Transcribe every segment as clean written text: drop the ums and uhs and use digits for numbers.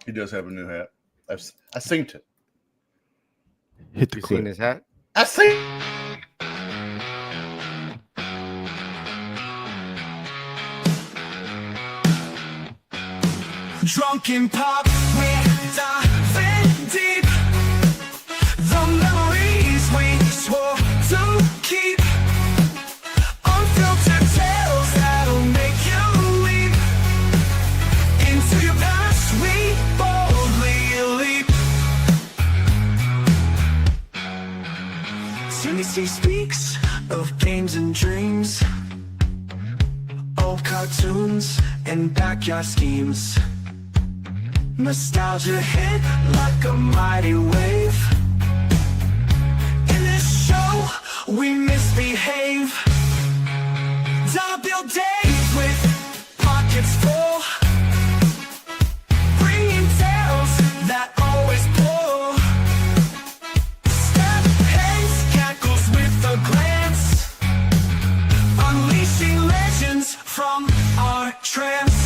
He does have a new hat. I synced it. Hit the You clip. seen his hat? I see. Drunken pop, we're diving deep. The memories we swore to keep. Unfiltered tales that'll make you leap. Into your past we boldly leap. Timothy speaks of games and dreams, old cartoons and backyard schemes. Nostalgia hit like a mighty wave. In this show, we misbehave. Double days with pockets full, bringing tales that always pull. Step heads, cackles with a glance, unleashing legends from our trance.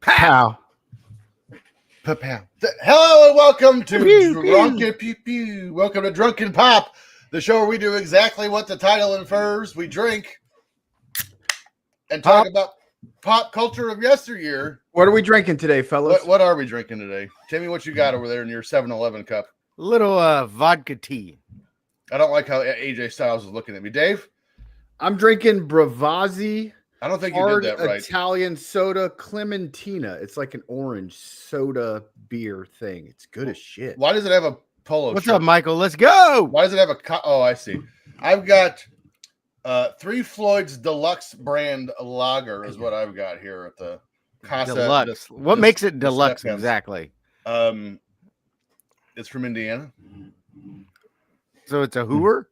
Pow. Pa-pow. Hello and welcome to Pew, pew. Drunken Pew Pew. Welcome to Drunken Pop, the show where we do exactly what the title infers. We drink and talk about pop culture of yesteryear. What are we drinking today, fellas? What are we drinking today? Timmy, what you got over there in your 7-Eleven cup? Little vodka tea. I don't like how AJ Styles is looking at me. Dave, I'm drinking Bravazzi I don't think you hard did that right. Italian soda Clementina. It's like an orange soda beer thing. It's good as shit. Why does it have a polo What's shirt? up, Michael? Let's go. Why does it have a... Oh, I see. I've got Three Floyd's Deluxe brand lager is what I've got here at the Casa. Deluxe. What makes it deluxe Step House. exactly? It's from Indiana. So it's a hooer?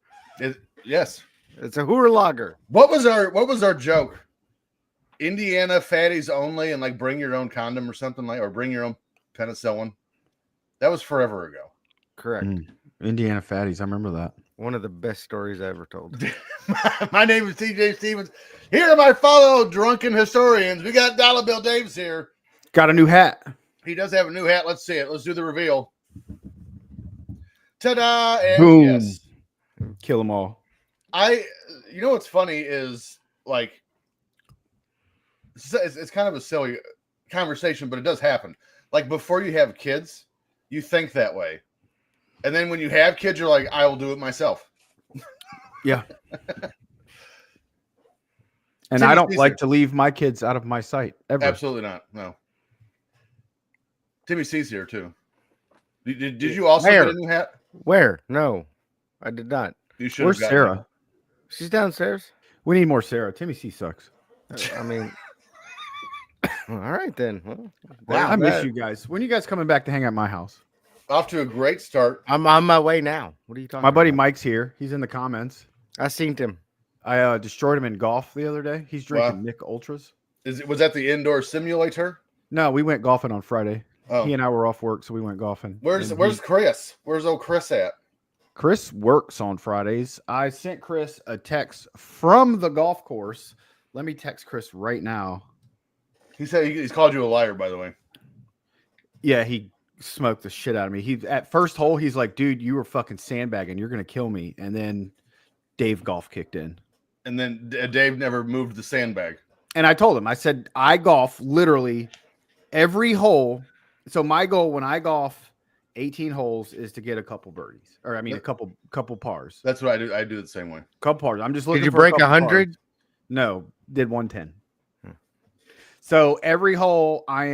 Yes. It's a hooer lager. What was our joke? Indiana fatties only, and like bring your own condom or something like, or bring your own penicillin. That was forever ago. Correct. Indiana fatties. I remember that. One of the best stories I ever told. My name is TJ Stevens. Here are my fellow drunken historians. We got Dollar Bill Davis here. Got a new hat. He does have a new hat. Let's see it. Let's do the reveal. Ta-da! And Boom. yes. Kill them all. You know what's funny is like, it's kind of a silly conversation, but it does happen. Like before you have kids, you think that way. And then when you have kids, you're like, I will do it myself. Yeah. And Timmy I don't Caesar. like to leave my kids out of my sight ever. Absolutely not. No. Timmy C's here too. Did you also Where? get a new hat? Where? No, I did not. You should. Where's Sarah? She's downstairs. We need more Sarah. Timmy C sucks. I mean, all right then. Well, Wow, I there's miss that. you guys. When are you guys coming back to hang out at my house? Off to a great start. I'm on my way now. What are you talking My buddy about? Mike's here. He's in the comments. I seen him. I destroyed him in golf the other day. He's drinking Wow. Nick Ultras. Was that the indoor simulator? No, we went golfing on Friday. Oh, He and I were off work, so we went golfing. where's And Chris? Where's old Chris at? Chris works on Fridays. I sent Chris a text from the golf course. Let me text Chris right now. He said he's called you a liar, by the way. Yeah, he smoked the shit out of me. He at first hole, he's like, dude, you were fucking sandbagging. You're gonna kill me. And then Dave Golf kicked in. And then Dave never moved the sandbag. And I told him, I said, I golf literally every hole. So my goal when I golf 18 holes is to get a couple birdies, or I mean a couple pars. That's what I do. I do it the same way. Couple pars. I'm just looking. Did you for a break couple 100? pars. No, did 110. So every hole I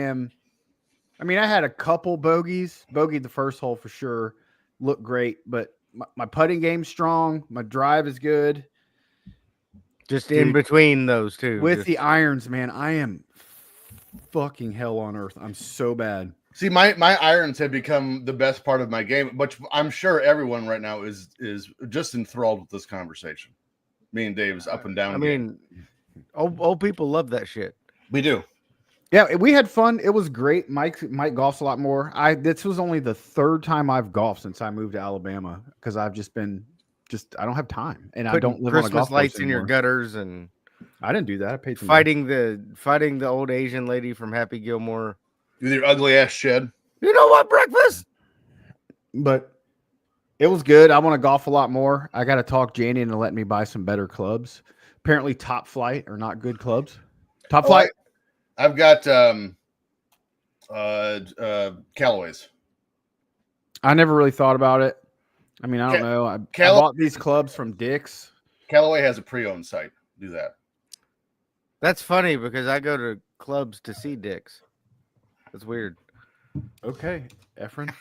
had a couple bogeys. Bogeyed the first hole for sure. Looked great, but my putting game's strong. My drive is good. Just in Dude, between those two. With just- the irons, man, I am fucking hell on earth. I'm so bad. See, my irons have become the best part of my game, but I'm sure everyone right now is just enthralled with this conversation. Me and Dave's up and down. I mean, old people love that shit. we do. Yeah, we had fun. It was great. Mike golfs a lot more. This was only the third time I've golfed since I moved to Alabama because I've just been just I don't have time, and I Putting don't live on a Christmas golf course lights in your anymore. gutters and I didn't do that. I paid some money. fighting the old Asian lady from Happy Gilmore. With your ugly ass shed. You know what, breakfast? But it was good. I want to golf a lot more. I got to talk Janie into letting me buy some better clubs. Apparently, Top Flight are not good clubs. Top Flight. I've got Callaway's. I never really thought about it. I mean, I don't know. I bought these clubs from Dick's. Callaway has a pre-owned site. Do that. That's funny because I go to clubs to see dicks. That's weird. Okay, Efren.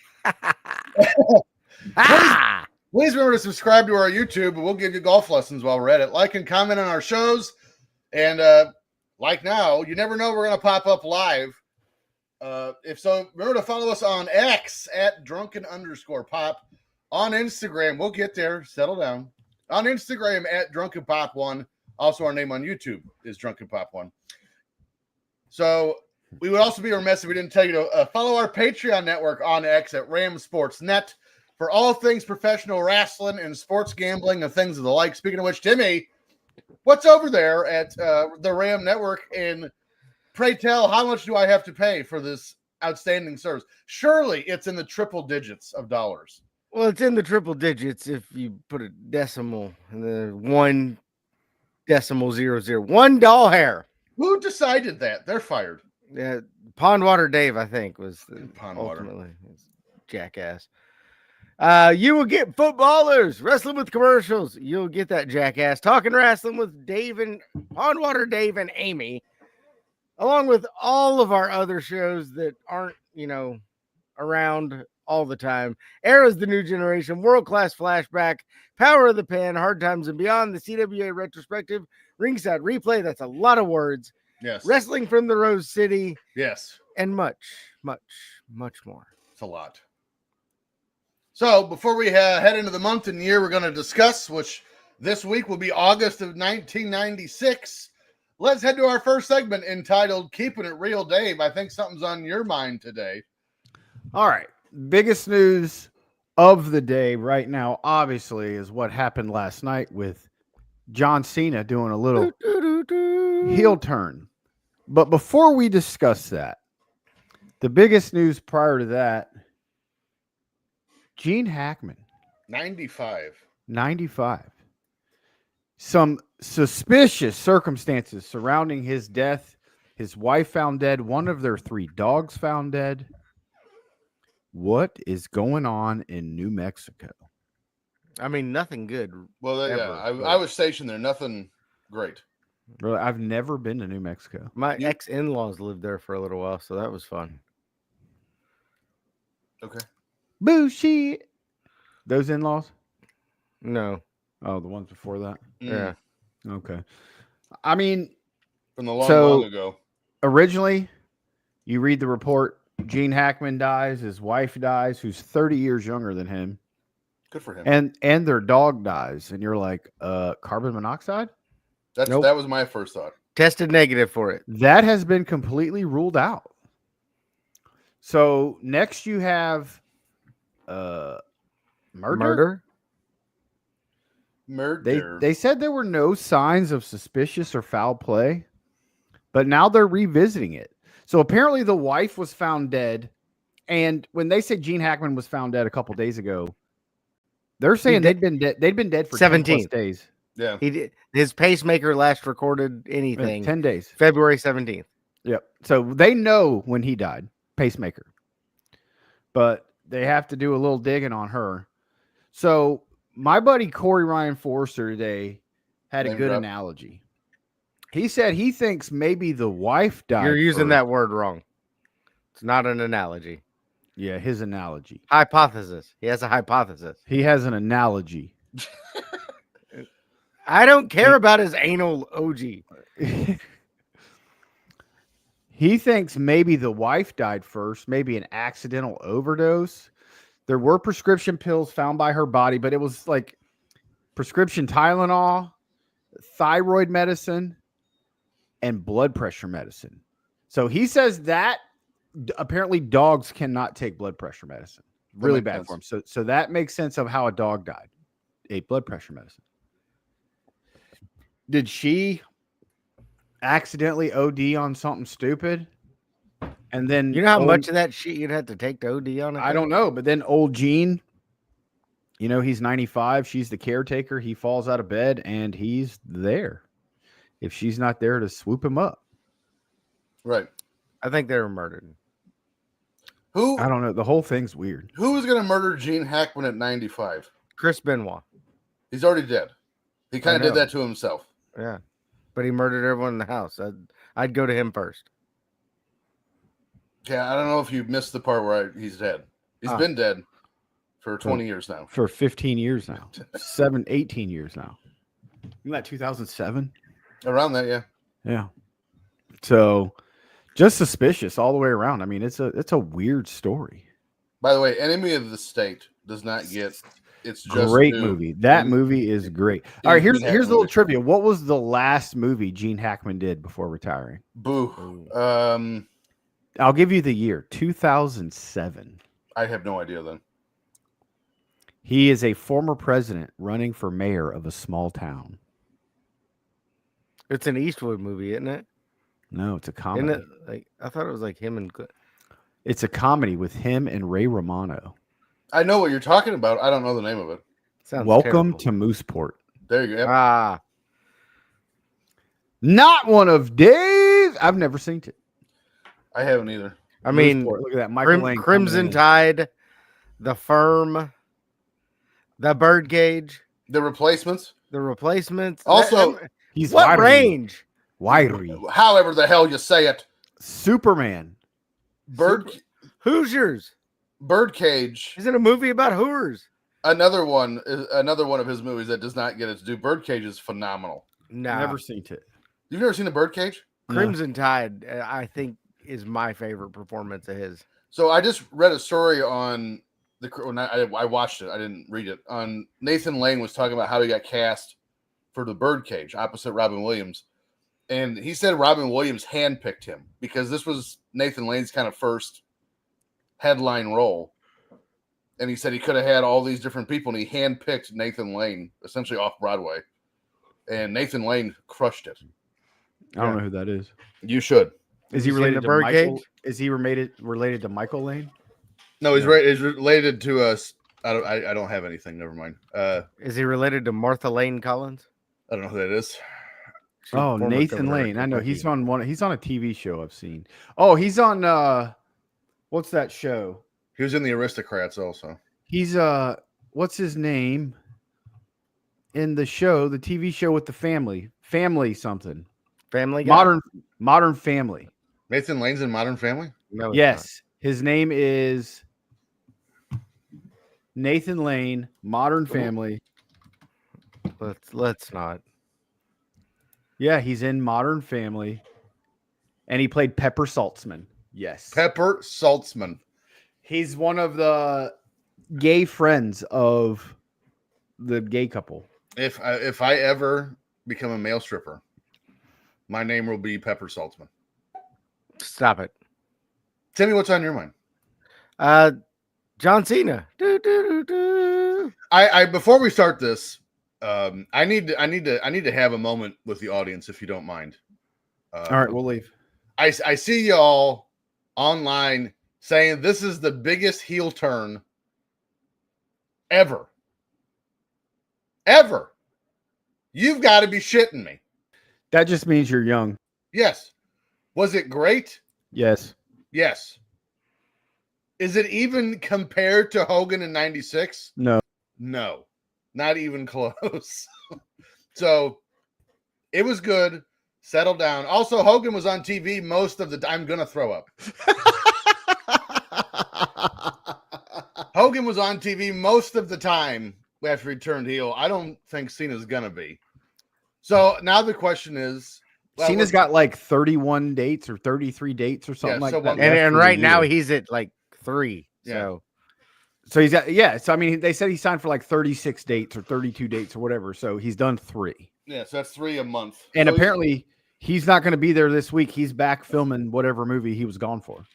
Please remember to subscribe to our YouTube, and we'll give you golf lessons while we're at it. Like and comment on our shows. And like now, you never know we're going to pop up live. If so, remember to follow us on X at drunken_pop. On Instagram, we'll get there. Settle down. On Instagram at drunkenpop1. Also, our name on YouTube is drunkenpop1. So we would also be remiss if we didn't tell you to follow our Patreon network on X at Ram Sports Net for all things professional wrestling and sports gambling and things of the like. Speaking of which, Timmy, what's over there at the Ram Network? And pray tell, how much do I have to pay for this outstanding service? Surely it's in the triple digits of dollars. Well, it's in the triple digits if you put a decimal and the 1.00. One doll hair. Who decided that? They're fired. Yeah, Pondwater Dave, I think, was the Pondwater. ultimately jackass. You will get footballers wrestling with commercials. You'll get that jackass talking wrestling with Dave and Pondwater Dave and Amy, along with all of our other shows that aren't, around all the time. Era's the New Generation, World Class Flashback, Power of the Pen, Hard Times and Beyond, the CWA Retrospective, Ringside Replay. That's a lot of words. Yes. Wrestling from the Rose City, Yes. and much, much, much more. It's a lot. So before we head into the month and year we're going to discuss, which this week will be August of 1996, let's head to our first segment entitled Keeping It Real. Dave, I think something's on your mind today. All right. Biggest news of the day right now, obviously, is what happened last night with John Cena doing a little heel turn. But before we discuss that, the biggest news prior to that, Gene Hackman, 95. 95. Some suspicious circumstances surrounding his death. His wife found dead. One of their 3 dogs found dead. What is going on in New Mexico? I mean, nothing good. Well, ever, I was stationed there. Nothing great. Really, I've never been to New Mexico. My ex-in-laws lived there for a little while, so that was fun. Okay. Bullshit. Those in-laws? No. Oh, the ones before that? Yeah. Okay. I mean, From the long ago. Originally, you read the report, Gene Hackman dies, his wife dies, who's 30 years younger than him, Good for him. and their dog dies. And you're like, carbon monoxide? Nope. That was my first thought. Tested negative for it. That has been completely ruled out. So next you have murder. Murder. They said there were no signs of suspicious or foul play, but now they're revisiting it. So apparently the wife was found dead, and when they said Gene Hackman was found dead a couple days ago, they're saying they'd been dead. They'd been dead for 17 days. Yeah. He did. His pacemaker last recorded anything 10 days. February 17th. Yep. So they know when he died, pacemaker. But they have to do a little digging on her. So my buddy Corey Ryan Forrester today had a Name good drop. analogy. He said he thinks maybe the wife died. You're using first. that word wrong. It's not an analogy. Yeah, his analogy. Hypothesis. He has a hypothesis. He has an analogy. I don't care about his anal OG. He thinks maybe the wife died first, maybe an accidental overdose. There were prescription pills found by her body, but it was like prescription Tylenol, thyroid medicine, and blood pressure medicine. So he says that apparently dogs cannot take blood pressure medicine. Really makes bad sense. for them. So that makes sense of how a dog died. ate blood pressure medicine. Did she accidentally OD on something stupid? And then You know how old- much of that shit you'd have to take to OD on it? I don't know, but then old Gene, you know, he's 95. She's the caretaker. He falls out of bed and he's there. If she's not there to swoop him up, Right. I think they were murdered. Who I don't know. The whole thing's weird. who was going to murder Gene Hackman at 95? Chris Benoit. He's already dead. He kind of know. did that to himself. Yeah. But he murdered everyone in the house. I'd go to him first. Yeah, I don't know if you missed the part where he's dead. He's Ah. been dead for 20 years now. For 15 years now, 18 years now. Isn't that 2007? Around that, yeah. Yeah. So just suspicious all the way around. I mean, it's a weird story. By the way, Enemy of the State does not get it's just Great due. movie. That in- movie is great. All right, here's Gene a little Hackman. trivia. What was the last movie Gene Hackman did before retiring? Boo. I'll give you the year 2007. I have no idea then. He is a former president running for mayor of a small town. It's an Eastwood movie, isn't it? No, it's a Isn't comedy. it? Like I thought it was like him and It's a comedy with him and Ray Romano. I know what you're talking about. I don't know the name of it. sounds Welcome terrible. to Mooseport. There you go. Yep. Ah, Not one of Dave. I've never seen it. I haven't either. I mean, Mooseport. Look at that. Michael Lang coming Crimson in. Tide, The Firm, The Birdcage, The Replacements. The Replacements. Also- He's what wiry. range? Wiry. However the hell you say it. Superman. Hoosiers. Birdcage. Is it a movie about Hoosiers? Another one of his movies that does not get its due. Birdcage is phenomenal. No. Never seen it. You've never seen The Birdcage? No. Crimson Tide, I think, is my favorite performance of his. So I just read a story on I watched it. I didn't read it. On Nathan Lane was talking about how he got cast for The Birdcage opposite Robin Williams. And he said Robin Williams handpicked him because this was Nathan Lane's kind of first headline role. And he said he could have had all these different people, and he handpicked Nathan Lane, essentially off Broadway. And Nathan Lane crushed it. I don't know who that is. You should. Is he You seen related The to Birdcage? Michael? Is he related to Michael Lane? No, he's right. He's related to us. I don't have anything. Never mind. Is he related to Martha Lane Collins? I don't know who that is. She's a Oh, former Nathan governor of Lane. I know he's Kentucky. on one. He's on a TV show I've seen. Oh, he's on what's that show? He was in The Aristocrats also. He's what's his name? In the show, the TV show with the family something. Family Guy? Modern Family. Nathan Lane's in Modern Family? No, it's Yes, his name is Nathan Lane. Modern Family. not. Let's not. Yeah, he's in Modern Family, and he played Pepper Saltzman. Yes, Pepper Saltzman. he's one of the gay friends of the gay couple. If I ever become a male stripper, my name will be Pepper Saltzman. Stop it. Tell me what's on your mind. John Cena. Do, do, do, do. I before we start this, I need to have a moment with the audience if you don't mind. All right, we'll leave. I see y'all online saying this is the biggest heel turn ever. Ever. You've got to be shitting me. That just means you're young. Yes. Was it great? Yes. Yes. Is it even compared to Hogan in 96? No. No. Not even close. So it was good. Settle down. Also, Hogan was on TV most of the time. I'm going to throw up. Hogan was on TV most of the time after he turned heel. I don't think Cena's going to be. So now the question is, Cena's got like 31 dates or 33 dates or something Yeah, like so that. one- left And for right the now year. he's at like 3. Yeah. So he's got, yeah. So I mean, they said he signed for like 36 dates or 32 dates or whatever. So he's done 3. yeah, so that's 3 a month. And So apparently he's not going to be there this week. He's back filming whatever movie he was gone for.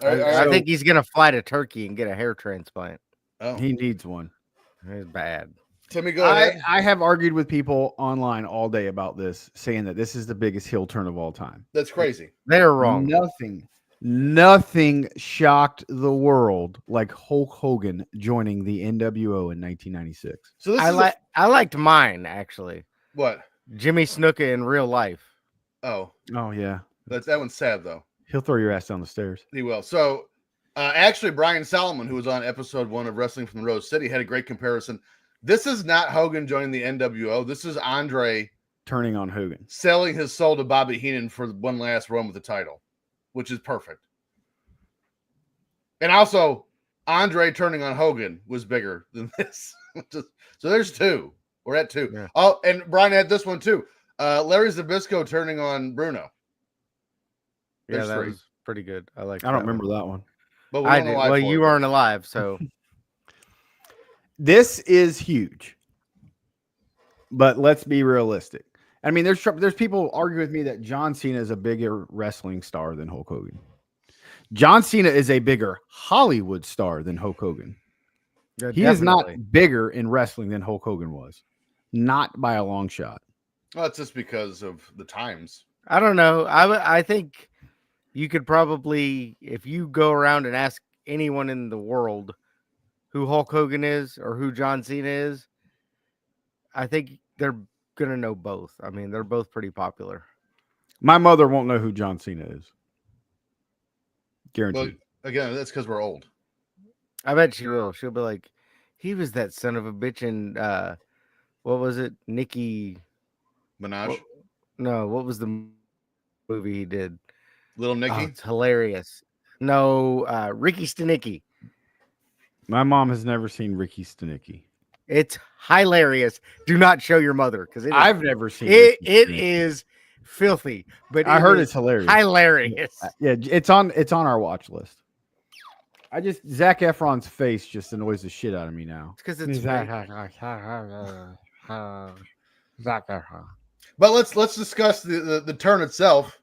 All right, all I right. think he's gonna fly to Turkey and get a hair transplant. Oh. He needs one. It's bad. Timmy, go ahead. I have argued with people online all day about this, saying that this is the biggest heel turn of all time. That's crazy. They're wrong. Nothing shocked the world like Hulk Hogan joining the NWO in 1996. So this I liked mine actually. what? Jimmy Snuka in real life. Oh, Oh yeah, that one's sad though. he'll throw your ass down the stairs. He will. So, actually, Brian Solomon, who was on episode 1 of Wrestling from the Rose City, had a great comparison. This is not Hogan joining the NWO. This is Andre Turning on Hogan. selling his soul to Bobby Heenan for one last run with the title, which is perfect. And also, Andre turning on Hogan was bigger than this. So there's 2. We're at 2. Yeah. Oh, and Brian had this one too. Larry Zbyszko turning on Bruno. Yeah, There's that 3. was pretty good. I like. I don't remember that one. But we I don't know did. why Well, for you it. weren't alive, so This is huge, but let's be realistic. I mean, there's people argue with me that John Cena is a bigger wrestling star than Hulk Hogan. John Cena is a bigger Hollywood star than Hulk Hogan. yeah, He is not definitely. bigger in wrestling than Hulk Hogan was, not by a long shot. Well, it's just because of the times. I don't know. I think you could probably, if you go around and ask anyone in the world who Hulk Hogan is or who John Cena is, I think they're gonna know both. I mean, they're both pretty popular. My mother won't know who John Cena is. Well, Guaranteed. again, that's because we're old. I bet she will. She'll be like, he was that son of a bitch in what was it? Nikki. Minaj, No, what was the movie he did? Little Oh, Nicky. it's hilarious. No, Ricky Stenicki. My mom has never seen Ricky Stenicki. It's hilarious. Do not show your mother because I've never seen it Ricky Stenicki. is filthy. But I heard is it's hilarious. hilarious. Yeah, it's on our watch list. Zac Efron's face just annoys the shit out of me now. It's because it's fake. Zac Efron. But let's discuss the turn itself.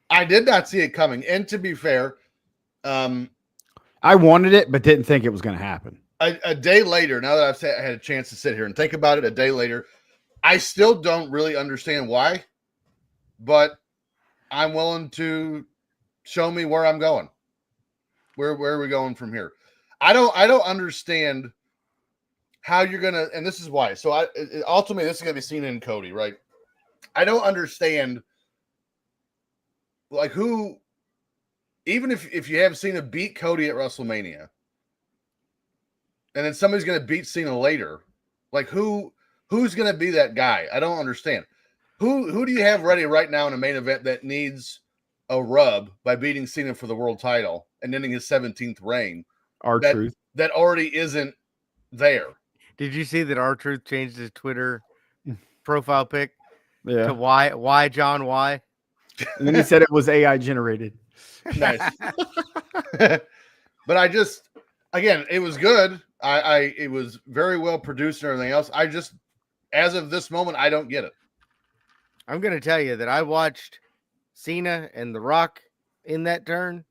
I did not see it coming, and to be fair, I wanted it, but didn't think it was going to happen. a day later, now that I had a chance to sit here and think about it, a day later, I still don't really understand why, but I'm willing to show me where I'm going. Where are we going from here? I don't understand how you're gonna, and this is why. So ultimately this is gonna be Cena and Cody, right? I don't understand, like, who, even if you have Cena beat Cody at WrestleMania, and then somebody's gonna beat Cena later, like who's gonna be that guy? I don't understand. Who do you have ready right now in a main event that needs a rub by beating Cena for the world title and ending his 17th reign? R-Truth. That already isn't there. Did you see that R-Truth changed his Twitter profile pic Yeah. to why John why? And then he said it was AI generated. Nice. But I just, again, it was good. It was very well produced and everything else. I just, as of this moment, I don't get it. I'm gonna tell you that I watched Cena and The Rock in that turn,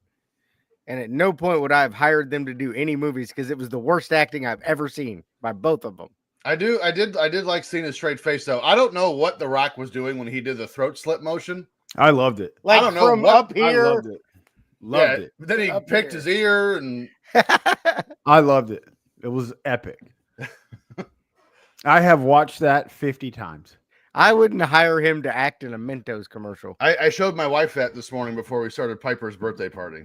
and at no point would I have hired them to do any movies because it was the worst acting I've ever seen by both of them. I did like Cena's straight face though. I don't know what The Rock was doing when he did the throat slit motion. I loved it. Like don't know from what- up I here. loved it. Loved it. But then he Up picked here. his ear and I loved it. It was epic. I have watched that 50 times. I wouldn't hire him to act in a Mentos commercial. I showed my wife that this morning before we started Piper's birthday party.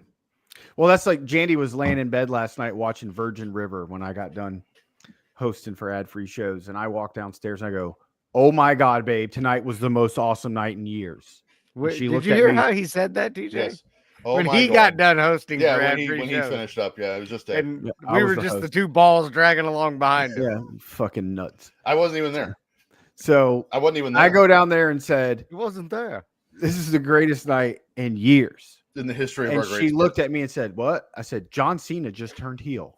Well, that's like Jandy was laying in bed last night watching Virgin River when I got done hosting for ad-free shows. And I walk downstairs and I go, "Oh my God, babe, tonight was the most awesome night in years." She Did looked you at hear me- how he said that, TJ? Yes. Oh when my he God. got done hosting Yeah, for when ad-free he shows. finished up. Yeah, it was just a, And Yeah, I we was were the just the host. two balls dragging along behind him. Yeah, fucking nuts. I wasn't even there. So I wasn't even there. I go down there and said, He wasn't there. "This is the greatest night in years." in the history of And our she great looked sport. at me and said, "What?" I said, "John Cena just turned heel."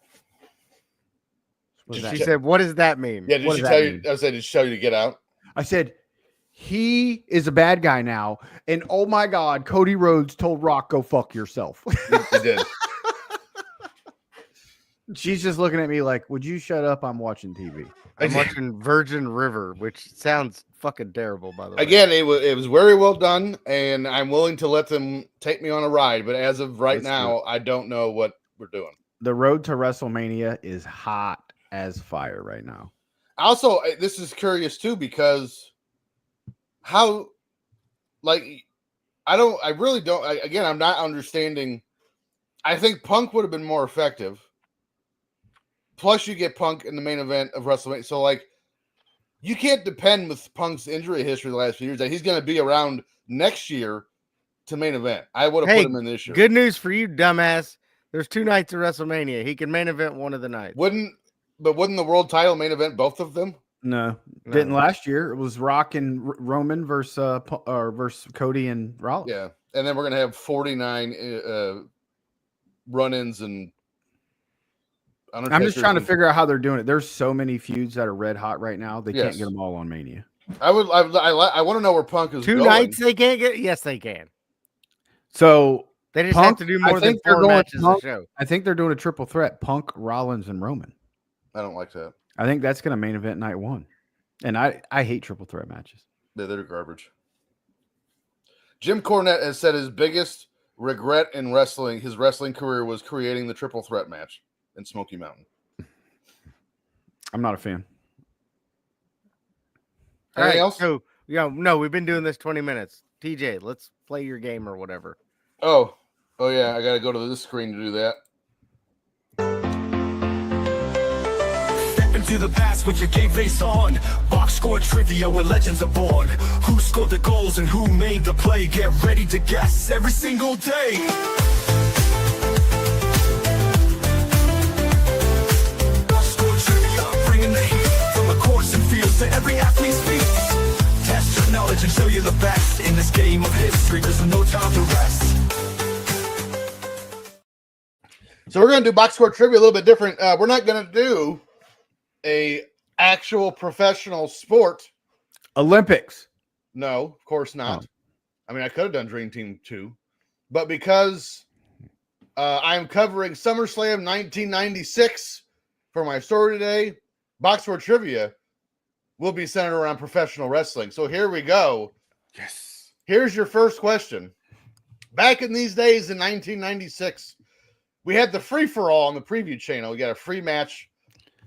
What does Did that She mean? said, "What does that mean?" Yeah, did what she does tell that you? mean? I said, did she tell you to get out? I said, "He is a bad guy now." And oh my God, Cody Rhodes told Rock, "Go fuck yourself." It did. She's just looking at me like, "Would you shut up? I'm watching TV." I'm watching Virgin River, which sounds fucking terrible, by the way. Again, it was very well done, and I'm willing to let them take me on a ride. But as of right Let's do now, I don't know what we're doing. The road to WrestleMania is hot as fire right now. Also, this is curious too because how, like, I really don't. Again, I'm not understanding. I think Punk would have been more effective. Plus, you get Punk in the main event of WrestleMania. So, like, you can't depend with Punk's injury history the last few years that he's going to be around next year to main event. I would have put him in this year. Good news for you, dumbass. There's 2 nights of WrestleMania. He can main event one of the nights. Wouldn't the world title main event both of them? No, didn't last year. It was Rock and Roman versus Cody and Rollins. Yeah, and then we're going to have 49 run-ins and. I'm just trying to figure out how they're doing it. There's so many feuds that are red hot right now. They can't get them all on Mania. I want to know where Punk is 2 going. nights they can't get? Yes, they can. So they just Punk, have to do more than 4 matches a show. I think they're doing a triple threat: Punk, Rollins, and Roman. I don't like that. I think that's going to main event night 1. And I hate triple threat matches. Yeah, they're garbage. Jim Cornette has said his biggest regret in wrestling, his wrestling career, was creating the triple threat match in Smoky Mountain. I'm not a fan. Anything else? So, no, we've been doing this 20 minutes. TJ, let's play your game or whatever. Oh yeah, I got to go to this screen to do that. Step into the past with your game face on. Box score trivia where legends are born. Who scored the goals and who made the play? Get ready to guess every single day. Box score trivia, bringing the heat from the courts and fields to every athlete's feet. Test your knowledge and show you the best in this game of history. There's no time to rest. So we're going to do box score trivia a little bit different. We're not going to do a actual professional sport. Olympics. No, of course not. I mean, I could have done Dream Team 2, but because I'm covering SummerSlam 1996 for my story today, box score trivia will be centered around professional wrestling. So here we go. Yes. Here's your first question. Back in these days in 1996, we had the free-for-all on the preview channel. We got a free match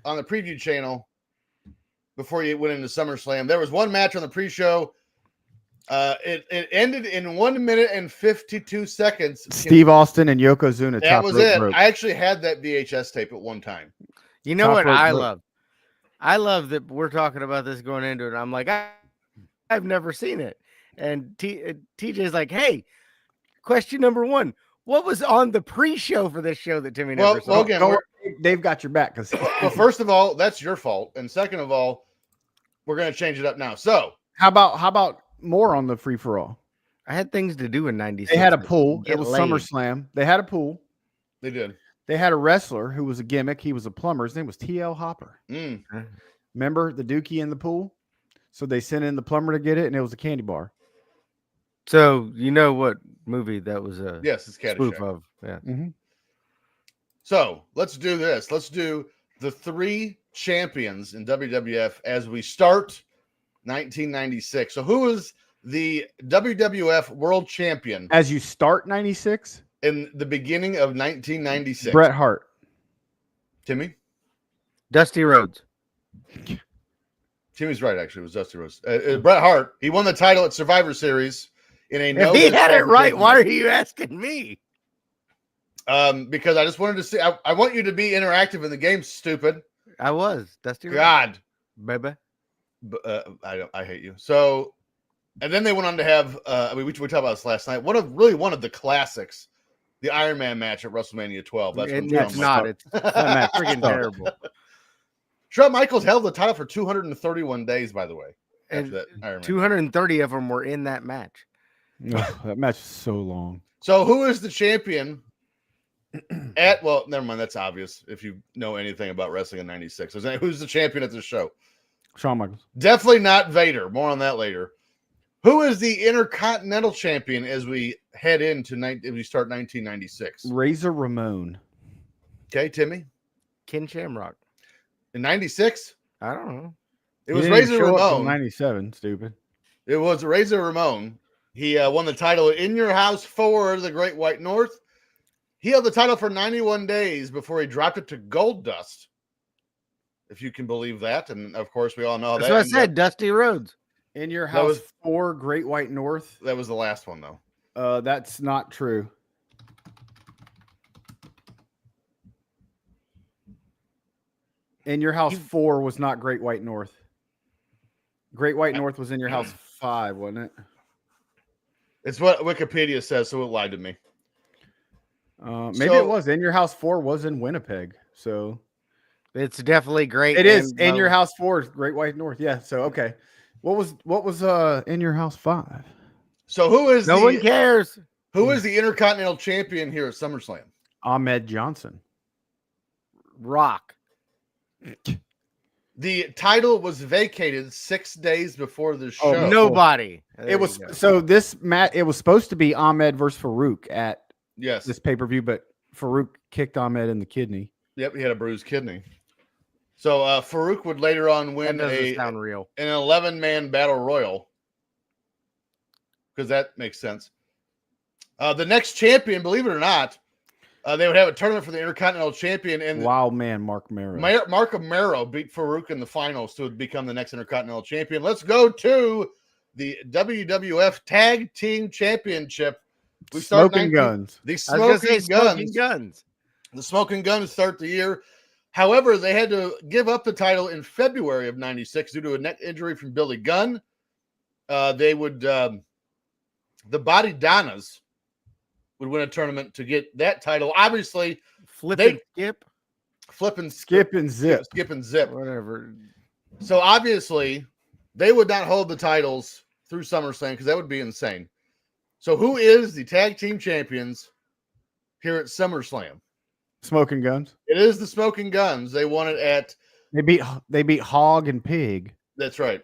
on the preview channel before you went into SummerSlam. There was one match on the pre-show. It ended in 1 minute and 52 seconds. Steve Austin and Yokozuna. That was it. I actually had that VHS tape at one time. You know what I love? I love that we're talking about this going into it. I'm like, I've never seen it. And TJ's like, hey, question number 1. What was on the pre-show for this show that Timmy never saw? Logan, they've got your back. Well, first of all, that's your fault. And second of all, we're going to change it up now. So how about more on the free-for-all? I had things to do in 96. They had a pool. Get It was laid. SummerSlam. They had a pool. they did. They had a wrestler who was a gimmick. He was a plumber. His name was T.L. Hopper. Remember the Dookie in the pool? So they sent in the plumber to get it, and it was a candy bar. So you know what movie that was a Yes, it's spoof Caddyshack. of? Yeah. Mm-hmm. So let's do this. Let's do the 3 champions in WWF as we start 1996. So who is the WWF World Champion As you start 96? in the beginning of 1996? Bret Hart. Timmy? Dusty Rhodes. Timmy's right, actually. It was Dusty Rhodes. Bret Hart. He won the title at Survivor Series in a If he had it right, why are you asking me? Because I just wanted to see. I want you to be interactive in the game, stupid. I was Dusty Rhodes. God. Baby. I hate you. So, and then they went on to have. We talked about this last night. One of the classics, the Iron Man match at WrestleMania 12. That's what It's not. It's That match freaking sucked. terrible. Shawn Michaels held the title for 231 days. By the way, after And that Iron Man. 230 of them were in that match. That match is so long. So, who is the champion? Well, never mind. That's obvious if you know anything about wrestling in '96. Who's the champion at this show? Shawn Michaels. Definitely not Vader. More on that later. Who is the Intercontinental Champion as we head into as we start 1996? Razor Ramon. Okay, Timmy. Ken Shamrock? In 96, I don't know. it He was didn't Razor show up till Ramon. 97. Stupid. It was Razor Ramon. He won the title In Your House for the Great White North. He held the title for 91 days before he dropped it to Gold Dust, if you can believe that. And of course, we all know how That's that what I ended said. up. Dusty Rhodes. In Your That House was- 4, Great White North. That was the last one, though. That's not true. In Your House 4 was not Great White North. Great White North was In Your House 5, wasn't it? It's what Wikipedia says, so it lied to me. Maybe So- it was. In Your House 4 was in Winnipeg. So It's definitely great. it is. and In Your both. House 4 is Great White North. Yeah. So okay. What was In Your House 5? So who is No one cares. who is the Intercontinental Champion here at SummerSlam? Ahmed Johnson. Rock. The title was vacated 6 days before the show. Oh, Nobody. It There was you go. so this Matt. It was supposed to be Ahmed versus Farouk at Yes. this pay per view, but Farouk kicked Ahmed in the kidney. Yep, he had a bruised kidney. So Farouk would later on That win doesn't sound real. an 11-man battle royal, because that makes sense. The next champion, believe it or not, they would have a tournament for the Intercontinental Champion, and Wild man, Mark Mero. Mark Amaro beat Farouk in the finals to become the next Intercontinental Champion. Let's go to the WWF Tag Team Championship. We start Smoking 19 guns. The I was gonna say Smoking Guns. Smoking Guns. The Smoking Guns start the year. However, they had to give up the title in February of 96 due to a neck injury from Billy Gunn. They would, the Body Donnas would win a tournament to get that title. Obviously, Flip They- and skip. flip and Skip and zip. skip and zip. Whatever. So obviously, they would not hold the titles through SummerSlam because that would be insane. So who is the tag team champions here at SummerSlam? Smoking guns. It is the Smoking Guns. They won it at, They beat Hog and Pig. that's right,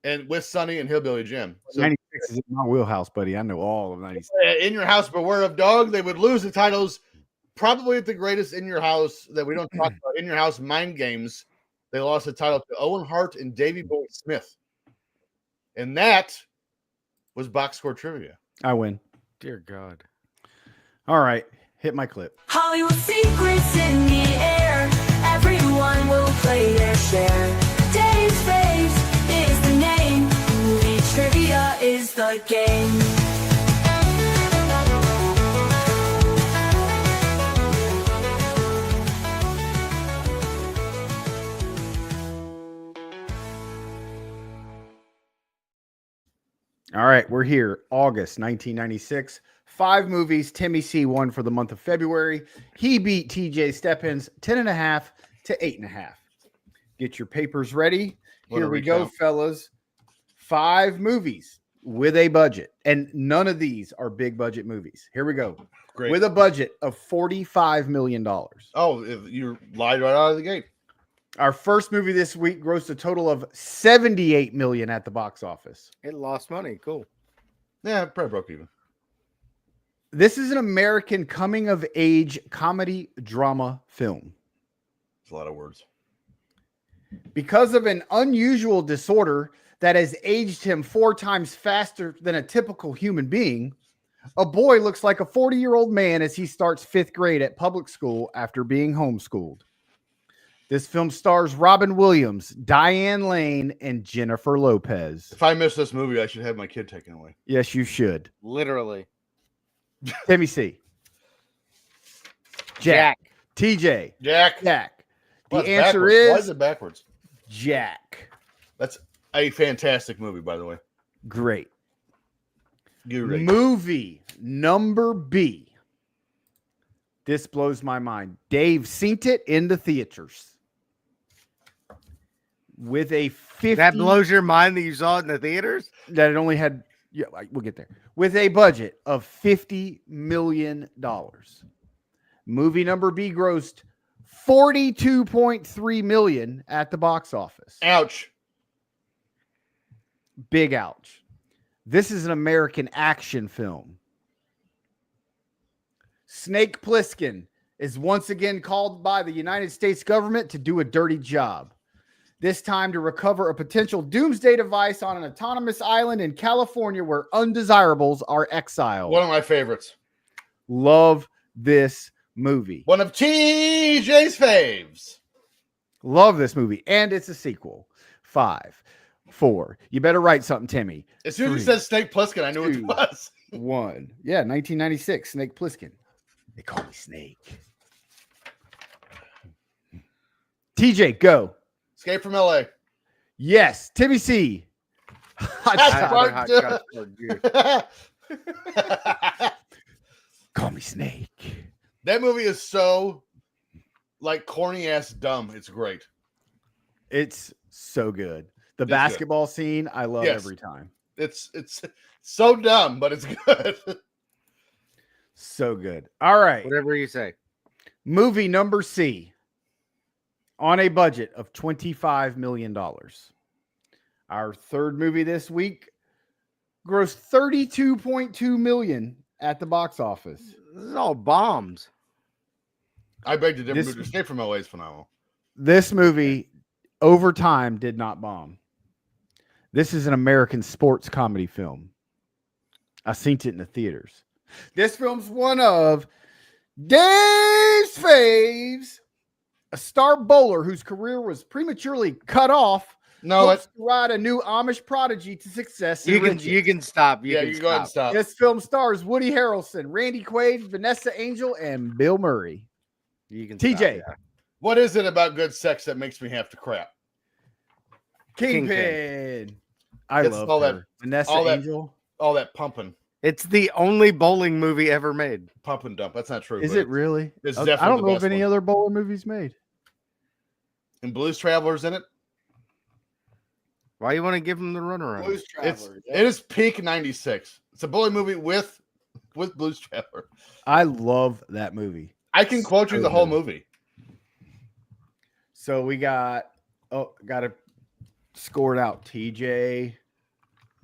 and with Sonny and Hillbilly Jim. So 96 is in my wheelhouse, buddy. I know all of 96. In Your House, Beware of Dog. They would lose the titles probably at the greatest In Your House that we don't talk about. In Your House Mind Games. They lost the title to Owen Hart and Davey Boy Smith. And that was box score trivia. I win. Dear God. All right. Hit my clip. Hollywood secrets in the air. Everyone will play their share. Dave's Face is the name. Movie trivia is the game. All right, we're here. August 1996. 5 movies. Timmy C won for the month of February. He beat TJ Stephens 10.5 to 8.5. Get your papers ready. What Here a we go, recount. fellas. 5 movies with a budget, and none of these are big budget movies. Here we go. Great. With a budget of $45 million. Oh, if you lied right out of the gate. Our first movie this week grossed a total of $78 million at the box office. It lost money. Cool. Yeah, probably broke even. This is an American coming of age comedy drama film. It's a lot of words. Because of an unusual disorder that has aged him 4 times faster than a typical human being, a boy looks like a 40-year-old man as he starts 5th grade at public school after being homeschooled. This film stars Robin Williams, Diane Lane, and Jennifer Lopez. If I miss this movie, I should have my kid taken away. Yes, you should. Literally. Timmy C. Jack. TJ. Jack. Jack. The Well, it's answer backwards. Why is is it backwards? Jack. That's a fantastic movie, by the way. Great. You ready? Movie number B. This blows my mind. Dave seen it in the theaters with a 50 That blows your mind that you saw it in the theaters? that it only had. Yeah, we'll get there. With a budget of $50 million. Movie number B grossed $42.3 million at the box office. Ouch. Big ouch. This is an American action film. Snake Plissken, is once again called by the United States government to do a dirty job. This time to recover a potential doomsday device on an autonomous island in California where undesirables are exiled. One of my favorites. Love this movie. One of TJ's faves. Love this movie. And it's a sequel. 5, 4. You better write something, Timmy. As soon as he 3, said Snake Plissken, I knew 2, it was. 1. Yeah, 1996. Snake Plissken. They call me Snake. TJ, go. Escape from LA. Yes. Timmy C. Hot That's shot. right. Hot shots for you. Call me Snake. That movie is so like corny ass dumb. It's great. It's so good. The It's basketball scene, I love Yes. every time. It's so dumb, but it's good. So good. All right. Whatever you say. Movie number C on a budget of $25 million. Our third movie this week grossed $32.2 million at the box office. This is all bombs. I beg to differ. This- Escape from LA is phenomenal. This movie over time did not bomb. This is an American sports comedy film. I seen it in the theaters. This film's one of Dave's faves, a star bowler whose career was prematurely cut off. No, Hopes to ride a new Amish prodigy to success. and You can riches. stop. yeah, you go ahead and stop. This film stars Woody Harrelson, Randy Quaid, Vanessa Angel, and Bill Murray. You can TJ. stop, What is it about good sex that makes me have to crap? Kingpin. I It's love all her. that- Vanessa all that- Angel. All that pumping It's the only bowling movie ever made. pump and dump. That's not true. Is but it really? it's I definitely don't the know best of any one. other bowler movies made. And Blues Travelers in it. Why you want to give him the runaround? It is peak '96. It's a bully movie with Blues Traveler. I love that movie. I can quote you So the whole good. movie. So we got to score it out. TJ.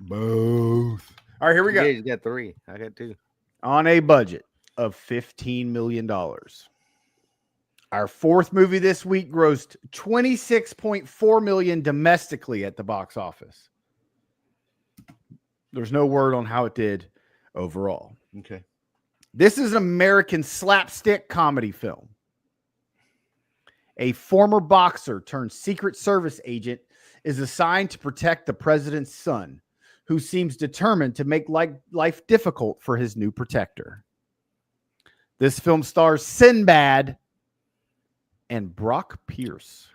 Both. All right, here we go. He's got 3. I got 2. On a budget of $15 million. Our fourth movie this week grossed $26.4 million domestically at the box office. There's no word on how it did overall. Okay. This is an American slapstick comedy film. A former boxer turned Secret Service agent is assigned to protect the president's son, who seems determined to make life difficult for his new protector. This film stars Sinbad and Brock Pierce.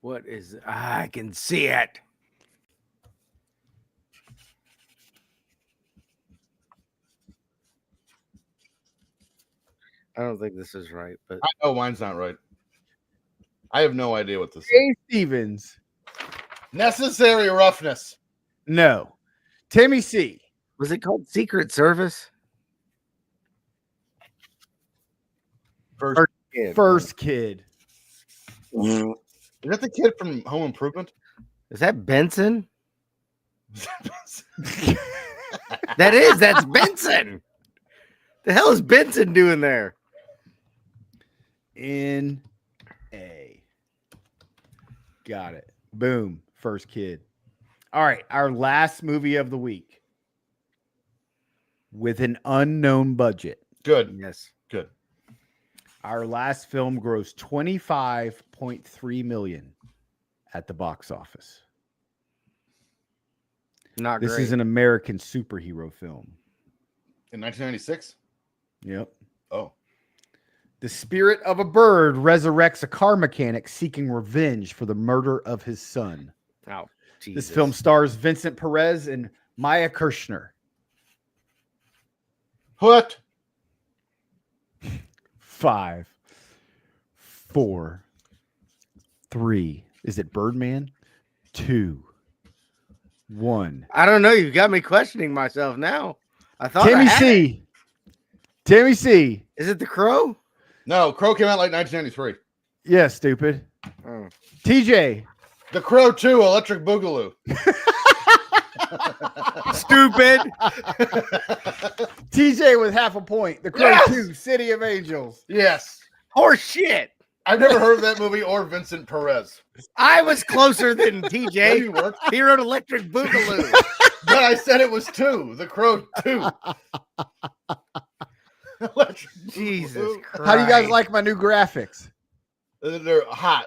What is? I can see it. I don't think this is right, but I know mine's not right. I have no idea what this is. Jay Stevens. Necessary Roughness. No. Timmy C. was it called Secret Service? First Kid. Is that the kid from Home Improvement? Is that Benson? That's Benson. The hell is Benson doing there? N.A. Got it. Boom. First Kid. All right. Our last movie of the week with an unknown budget. Good. Yes. Good. Our last film grossed $25.3 million at the box office. Not This great. is an American superhero film. In 1996? Yep. Oh. The spirit of a bird resurrects a car mechanic seeking revenge for the murder of his son. Oh, This Jesus. film stars Vincent Perez and Maya Kirshner. What? 5, 4, 3. Is it Birdman? 2, 1. I don't know. You got me questioning myself now. I thought I Timmy had it. C. Timmy C. Is it The Crow? No, Crow came out like 1993. Yeah, stupid. Oh. TJ. The Crow 2, Electric Boogaloo. Stupid. TJ with half a point. The Crow Yes! 2, City of Angels. Yes. Horse shit. I've never heard of that movie or Vincent Perez. I was closer than Yeah, TJ. you were. He wrote Electric Boogaloo. But I said it was 2. The Crow 2. Electric Jesus Boogaloo. Christ. How do you guys like my new graphics? They're hot.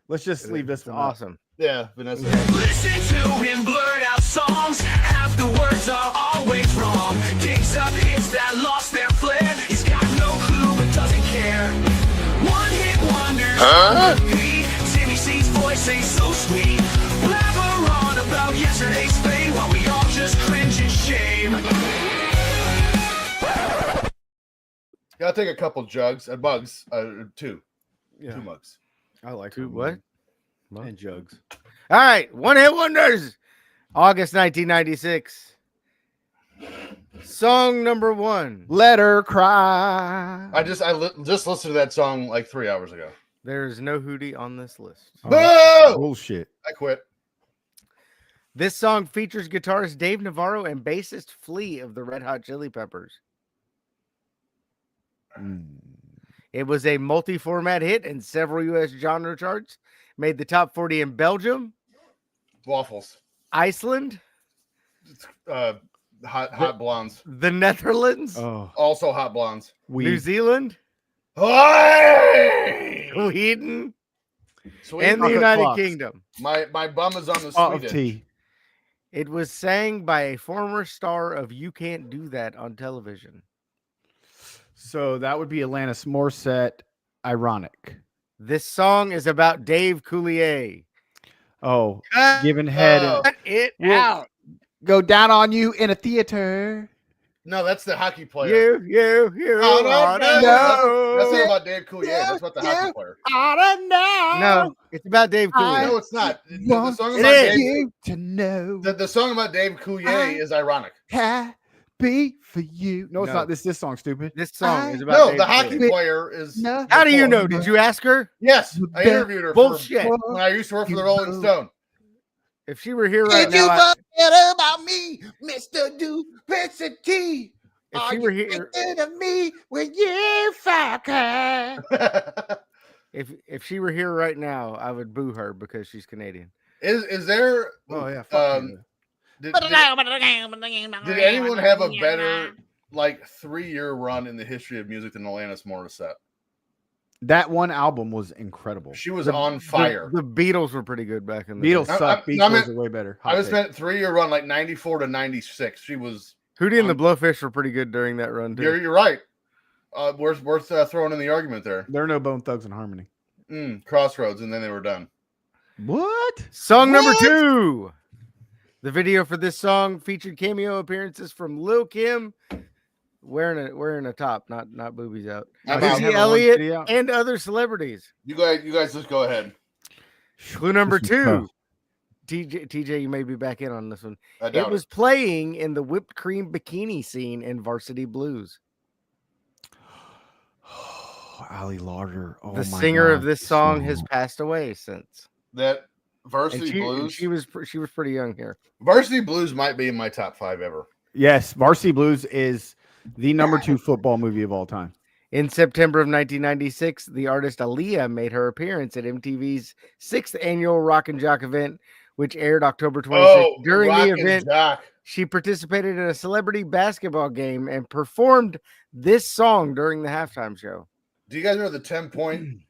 Let's just leave this It's one up. awesome. Yeah, Vanessa. Listen to him blurt out songs. Half the words are always wrong. Digs up hits that lost their flair. He's got no clue but doesn't care. One hit wonders. Timmy C's voice ain't so sweet. Blabber on about yesterday's fame while we all just cringe in shame. Gotta take a couple jugs, mugs, 2. Yeah, 2 mugs. I like Two them. what? And jugs. All right. One hit wonders. August 1996. Song number 1. Let her cry. Just listened to that song like 3 hours ago. There is no Hootie on this list. Boo! Bullshit. I quit. This song features guitarist Dave Navarro and bassist Flea of the Red Hot Chili Peppers. It was a multi-format hit in several U.S. genre charts. Made the top 40 in Belgium, Waffles. Iceland, Hot blondes. the Netherlands, Oh, Also hot blondes. New Zealand, Hey! Sweden, Sweet. and the Chocolate United Fox. Kingdom. My bum is on the pot of Swedish. tea. It was sang by a former star of You Can't Do That on television. So that would be Alanis Morissette. Ironic. This song is about Dave Coulier. Oh, Cut giving head. Oh. it Well, out. Go down on you in a theater. No, that's the hockey player. You Oh, no, oughta no, know. That's not about Dave Coulier. That's about the hockey player. No, it's about Dave Coulier. No, it's not. The Want song It about is. Dave, you to know. the song about Dave Coulier is ironic. Happy for you. No, it's No. not. This song, stupid. This song is about No, Dave the hockey Coulier. player is. No. How do you know? Did you ask her? Yes, I interviewed her Bullshit. when I used to work for the Rolling Stone. If she were here right now, forget about me, Mr. Duplicity? if she were here, of me when you fuck her? if she were here right now, I would boo her because she's Canadian. Is there? Oh yeah. Fuck you. Did anyone have a better 3-year run in the history of music than Alanis Morissette? That one album was incredible. She was on fire. The Beatles were pretty good back in the Beatles day. suck. I Beatles meant- are way better. I was spent 3-year run 94 to 96. She was. Hootie and the Blowfish were pretty good during that run too. You're right. Worth throwing in the argument there. There are no Bone Thugs in Harmony. Crossroads, and then they were done. What? Song number What? 2. The video for this song featured cameo appearances from Lil Kim, wearing a top, not boobies out, I'm Missy out. Elliott, Video. and other celebrities. You guys just go ahead. Clue number This is 2. tough. TJ, you may be back in on this one. I It doubt was playing in the whipped cream bikini scene in Varsity Blues. Ali Larder. Oh, The my singer of God. this song has So- passed away since. that And Varsity Blues. she was pretty young here. Varsity Blues might be in my top 5 ever. Yes, Varsity Blues is the number 2 football movie of all time. In September of 1996, the artist Aaliyah made her appearance at MTV's 6th annual Rock and Jock event, which aired October 26th. During Rock the and event, Jock. she participated in a celebrity basketball game and performed this song during the halftime show. Do you guys know the 10-point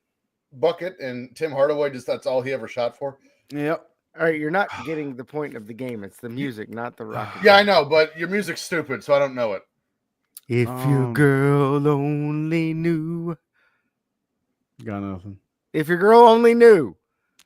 bucket and Tim Hardaway? That's all he ever shot for. Yep. All right, you're not getting the point of the game. It's the music, not the rock. and Yeah, roll. I know, but your music's stupid, so I don't know it. If your girl only knew. Got nothing. If your girl only knew.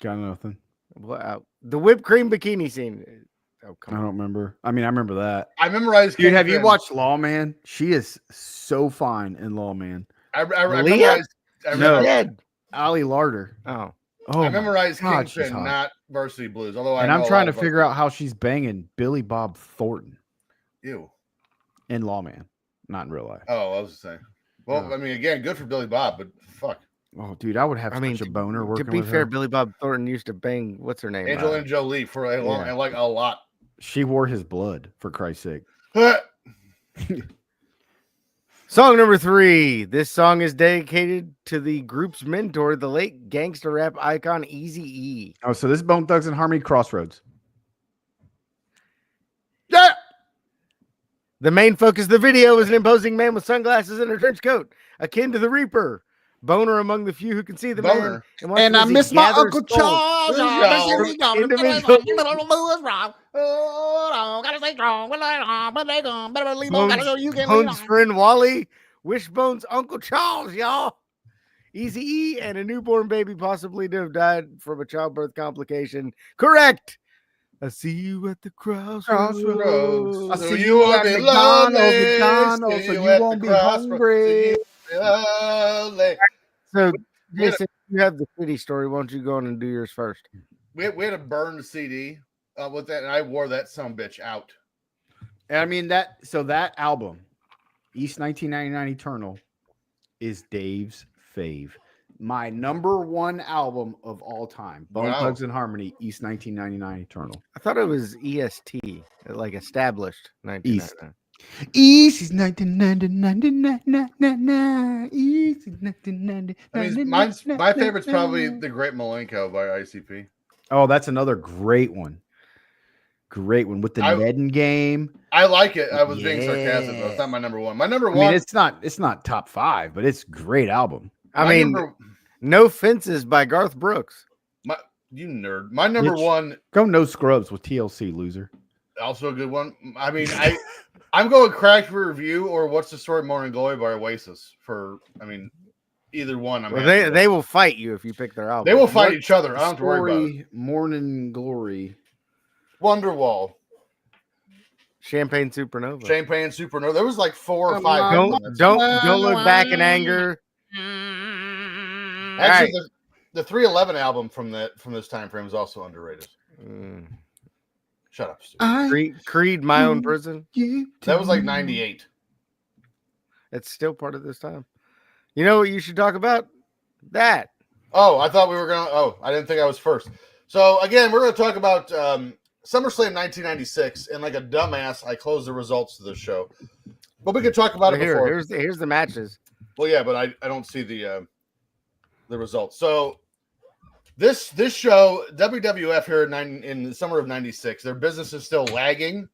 Got nothing. Wow. The whipped cream bikini scene. Oh, I come don't on. remember. I mean, I remember that. I memorized. Dude, have you Kingpin. watched Lawman? She is so fine in Lawman. I Leah? memorized. I She's No. dead. Ali Larder. Oh. Oh, I my memorized God, she's Kingpin, hot. not Varsity Blues. Although And I I'm know a trying lot to of figure out how she's banging Billy Bob Thornton you. in Lawman, not in real life. Oh, I was just saying. Well, Oh. I mean, again, good for Billy Bob, but fuck, Oh, dude, I would have I such mean, a boner To working be with fair, her. Billy Bob Thornton used to bang, what's her name? Angelina Jolie for a long, yeah. like a lot. She wore his blood, for Christ's sake. Song number 3. This song is dedicated to the group's mentor, the late gangster rap icon Eazy-E. Oh, so this is Bone Thugs and Harmony Crossroads. Yeah. The main focus of the video is an imposing man with sunglasses and a trench coat, akin to the Reaper. Boner among the few who can see the Boner. man. And I miss my Uncle Charles. Bones' friend Wally, Wishbone's Uncle Charles, y'all. Eazy-E and a newborn baby possibly to have died from a childbirth complication. Correct. I see you at the crossroads. I So see you you won't at be McDonald's, lonely. McDonald's, See so you you at won't the be crossroads. hungry. Lonely. So, Jason, you have the city story. Why don't you go on and do yours first? We had a burned CD with that, and I wore that sumbitch out. And I mean that album, East 1999 Eternal, is Dave's fave. My number 1 album of all time. Bone Wow. Thugs and Harmony, East 1999 Eternal. I thought it was EST, like established 1999. East is 1999. East is 1999. I mean, my favorite's probably The Great Malenko by ICP. Oh, that's another great one. Great one with the Nedden game. I like it. I was being sarcastic, though. It's Yeah. not my number 1. My number 1. I mean, it's not top 5, but it's a great album. I mean, No Fences by Garth Brooks. you nerd. My number Mitch. 1, Go No Scrubs with TLC, loser. also a good one. I mean, I'm going Crash for Review or What's the Story Morning Glory by Oasis either one. Well, they will fight you if you pick their album. They will fight each other. I don't have to worry about it. Morning Glory. Wonderwall, Champagne Supernova. Champagne Supernova. There was like 4 or 5. Don't look back in anger. Actually, the 311 album from this time frame is also underrated. Shut up, Stu. Creed, My Own Prison. That was like 98. It's still part of this time. You know what you should talk about? That. Oh, I thought we were going to. Oh, I didn't think I was first. So, again, we're going to talk about SummerSlam 1996. And like a dumbass, I closed the results to this show. But we could talk about it before. Here's the matches. Well, yeah, but I don't see the results. So, this show, WWF here in the summer of 96, their business is still lagging.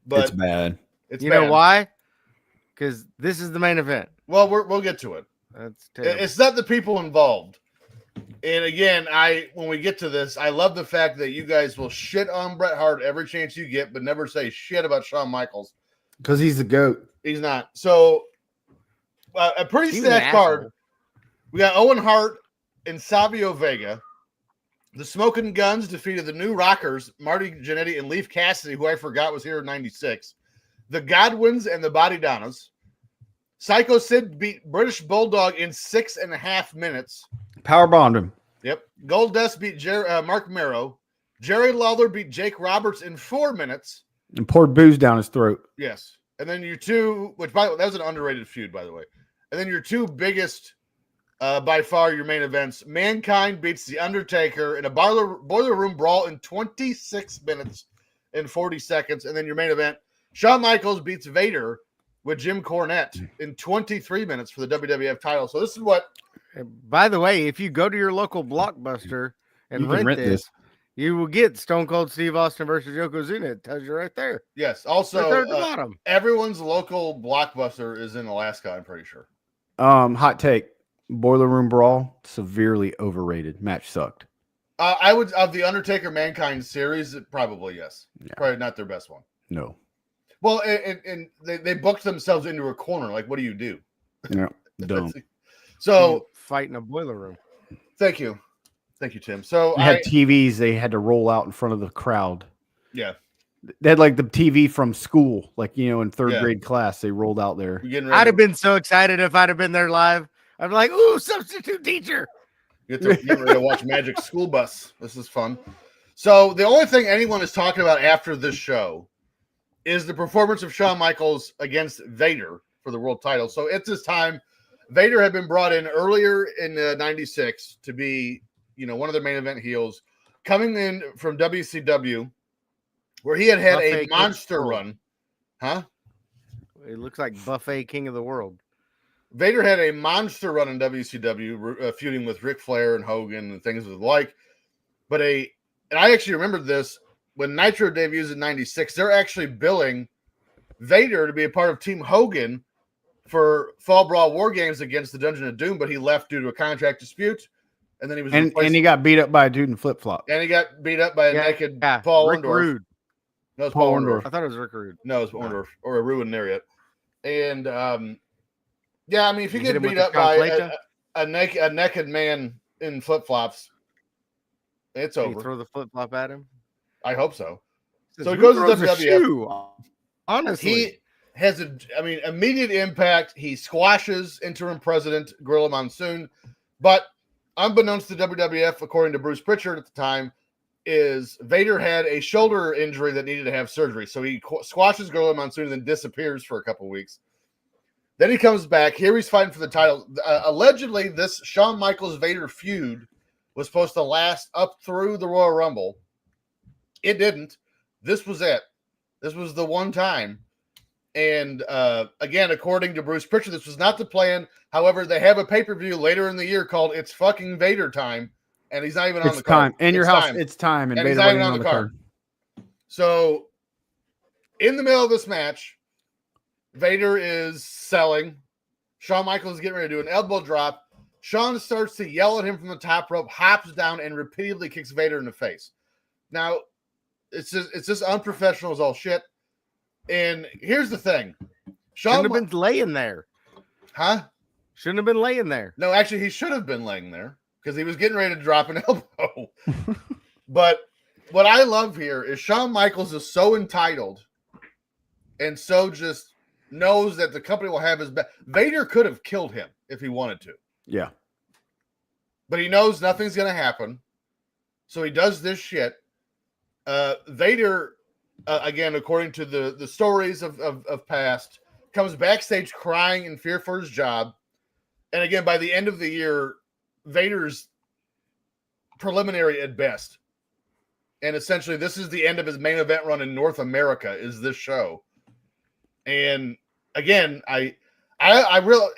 But It's bad. It's You bad. know why? Because this is the main event. Well, we'll get to it. That's terrible. It's not the people involved. And again, when we get to this, I love the fact that you guys will shit on Bret Hart every chance you get, but never say shit about Shawn Michaels. Because he's the GOAT. He's not. So, a pretty He's an stacked card. asshole. We got Owen Hart and Savio Vega. The Smoking Guns defeated the New Rockers, Marty Jannetty and Leif Cassidy, who I forgot was here in 96. The Godwins and the Body Donnas. Psycho Sid beat British Bulldog in 6.5 minutes. Power bombed him. Yep. Goldust beat Mark Mero. Jerry Lawler beat Jake Roberts in 4 minutes. And poured booze down his throat. Yes. And then your two, which by the way, that was an underrated feud, by the way. And then your two biggest, by far, your main events. Mankind beats The Undertaker in a boiler room brawl in 26 minutes and 40 seconds. And then your main event, Shawn Michaels beats Vader with Jim Cornette in 23 minutes for the WWF title. So this is what. By the way, if you go to your local Blockbuster and You can rent this. you will get Stone Cold Steve Austin versus Yokozuna. It tells you right there. Yes. Right Also, there at the bottom. everyone's local Blockbuster is in Alaska, I'm pretty sure. Hot take. Boiler Room Brawl, severely overrated. Match sucked. I would, of the Undertaker Mankind series, probably yes. Yeah. Probably not their best one. No. Well, and they booked themselves into a corner. Like, what do you do? Yeah. Dumb. So, Fight in a boiler room. thank you, Tim. So They had TVs they had to roll out in front of the crowd. yeah, They had like the TV from school, like, in third Yeah. grade class. They rolled out there. you're getting ready. I'd have been so excited if I'd have been there live. I'd be like, ooh, substitute teacher. Get ready to watch Magic School Bus. This is fun. So the only thing anyone is talking about after this show is the performance of Shawn Michaels against Vader for the world title. So at this time, Vader had been brought in earlier in 96 to be, one of the main event heels, coming in from WCW, where he had Buffet a King monster of the run. Huh? It looks like Buffet King of the World. Vader had a monster run in WCW, feuding with Ric Flair and Hogan and things of the like. But and I actually remembered this when Nitro debuts in '96. They're actually billing Vader to be a part of Team Hogan for Fall Brawl War Games against the Dungeon of Doom, but he left due to a contract dispute, and then he was And he got beat up by a dude in flip flop. and he got beat up by a naked Paul Rick Orndorff. Rude. No, it's Paul Paul Orndorff. I thought it was Rick Rude. No, it's Orndorff or a ruin there yet. And yeah, I mean, if you You hit get him with beat the up by Scalpeleta? a naked man in flip flops, it's Did he over. throw the flip flop at him? I hope so. Says, So he "Who goes to throws a WWF. shoe?" Honestly, He has immediate impact. He squashes interim president Gorilla Monsoon, but unbeknownst to WWF, according to Bruce Pritchard at the time, is Vader had a shoulder injury that needed to have surgery. So he squashes Gorilla Monsoon and then disappears for a couple weeks. Then he comes back. Here he's fighting for the title. Allegedly, this Shawn Michaels Vader feud was supposed to last up through the Royal Rumble. It didn't. This was it. This was the one time. And again, according to Bruce Pritchard, this was not the plan. However, they have a pay-per-view later in the year called It's Fucking Vader Time, and he's not even on It's the card. time. In your It's house, time. it's time. And Vader he's not even wasn't on the card. So, in the middle of this match, Vader is selling. Shawn Michaels is getting ready to do an elbow drop. Shawn starts to yell at him from the top rope, hops down, and repeatedly kicks Vader in the face. Now, it's just unprofessional as all shit. And here's the thing. Shawn shouldn't have been laying there. Huh? Shouldn't have been laying there. No, actually, he should have been laying there because he was getting ready to drop an elbow. But what I love here is Shawn Michaels is so entitled and so just knows that the company will have his back. Vader could have killed him if he wanted to, Yeah. but he knows nothing's going to happen. So he does this shit. Vader, again, according to the stories of past, comes backstage crying in fear for his job. And again, by the end of the year, Vader's preliminary at best. And essentially, this is the end of his main event run in North America, is this show. And again, I really,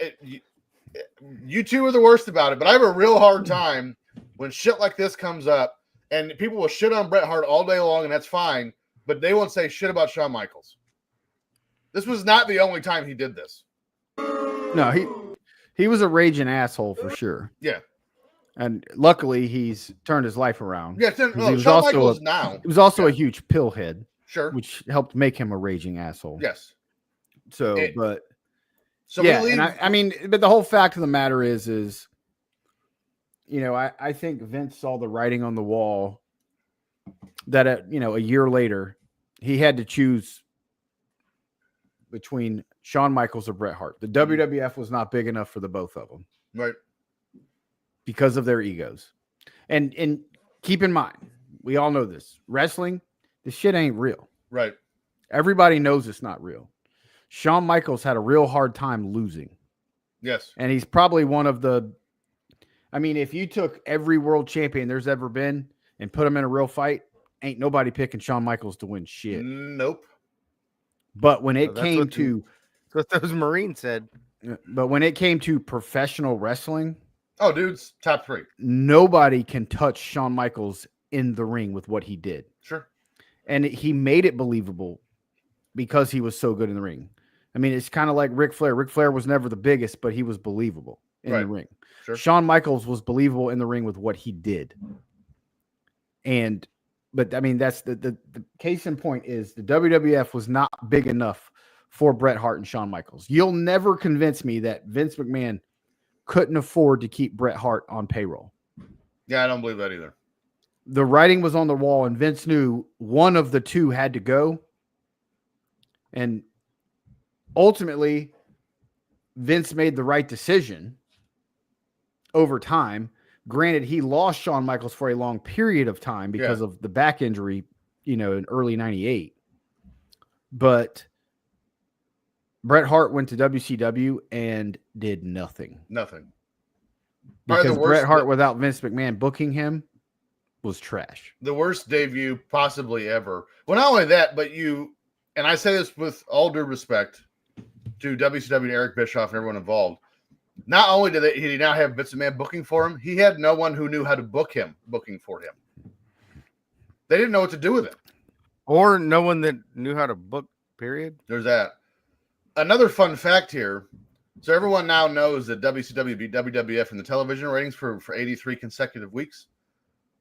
you two are the worst about it, but I have a real hard time when shit like this comes up, and people will shit on Bret Hart all day long, and that's fine, but they won't say shit about Shawn Michaels. This was not the only time he did this. No, he was a raging asshole for sure. Yeah. And luckily, he's turned his life around. Yeah, he was Shawn also Michaels a- now. He was also a huge pillhead, Sure. which helped make him a raging asshole. Yes. So, It- but So yeah, we leave. and I mean, but the whole fact of the matter is, you know, I think Vince saw the writing on the wall that, a year later, he had to choose between Shawn Michaels or Bret Hart. The WWF was not big enough for the both of them Right. because of their egos. And keep in mind, we all know this. Wrestling, this shit ain't real. Right. Everybody knows it's not real. Shawn Michaels had a real hard time losing. Yes. And he's probably one of the, I mean, if you took every world champion there's ever been and put him in a real fight, ain't nobody picking Shawn Michaels to win shit. Nope. But when it That's came what to, That's what those Marines said. professional wrestling, Oh, dude's top three. nobody can touch Shawn Michaels in the ring with what he did. Sure. And he made it believable because he was so good in the ring. I mean, it's kind of like Ric Flair. Ric Flair was never the biggest, but he was believable in the Right. ring. Sure. Shawn Michaels was believable in the ring with what he did. But I mean, that's the case in point is the WWF was not big enough for Bret Hart and Shawn Michaels. You'll never convince me that Vince McMahon couldn't afford to keep Bret Hart on payroll. Yeah, I don't believe that either. The writing was on the wall, and Vince knew one of the two had to go. And ultimately, Vince made the right decision over time. Granted, he lost Shawn Michaels for a long period of time because of the back injury, in early 98. But Bret Hart went to WCW and did nothing. Nothing. Probably Because the worst- Bret Hart, without Vince McMahon booking him, was trash. The worst debut possibly ever. Well, not only that, but and I say this with all due respect to WCW and Eric Bischoff and everyone involved, Not only did he now have Vince McMahon booking for him, he had no one who knew how to booking for him. They didn't know what to do with him. Or no one that knew how to book, period. There's that. Another fun fact here. So everyone now knows that WCW beat WWF in the television ratings for 83 consecutive weeks.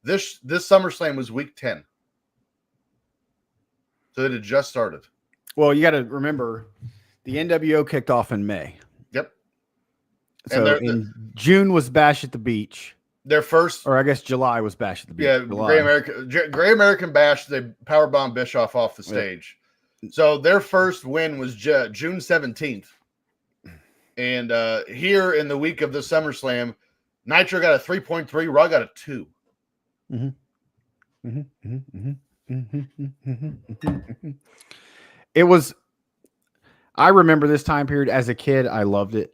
This SummerSlam was week 10. So it had just started. Well, you got to remember, the NWO kicked off in May. Yep. So in June was Bash at the Beach. Their first, or I guess July was Bash at the Beach. yeah, July. Great American Bash. They powerbomb Bischoff off the stage. Yep. So their first win was June 17th. And here in the week of the SummerSlam, Nitro got a 3.3, Raw got a 2. It was, I remember this time period as a kid. I loved it.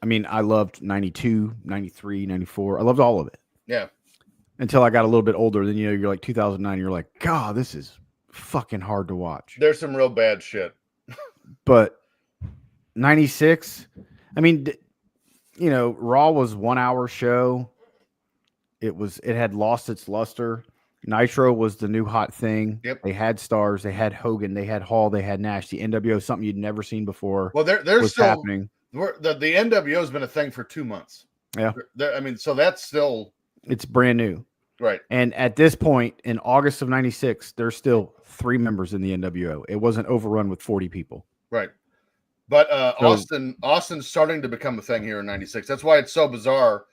I mean, I loved 92, 93, 94. I loved all of it. Yeah. Until I got a little bit older. Then, you're like 2009. You're like, God, this is fucking hard to watch. There's some real bad shit. But 96, I mean, Raw was 1 hour show. It had lost its luster. Nitro was the new hot thing. Yep. They had stars. They had Hogan. They had Hall. They had Nash. The NWO, something you'd never seen before. Well, there's still happening. The NWO has been a thing for 2 months. Yeah. I mean, so that's still. It's brand new. Right. And at this point, in August of 96, there's still 3 members in the NWO. It wasn't overrun with 40 people. Right. But Austin's starting to become a thing here in 96. That's why it's so bizarre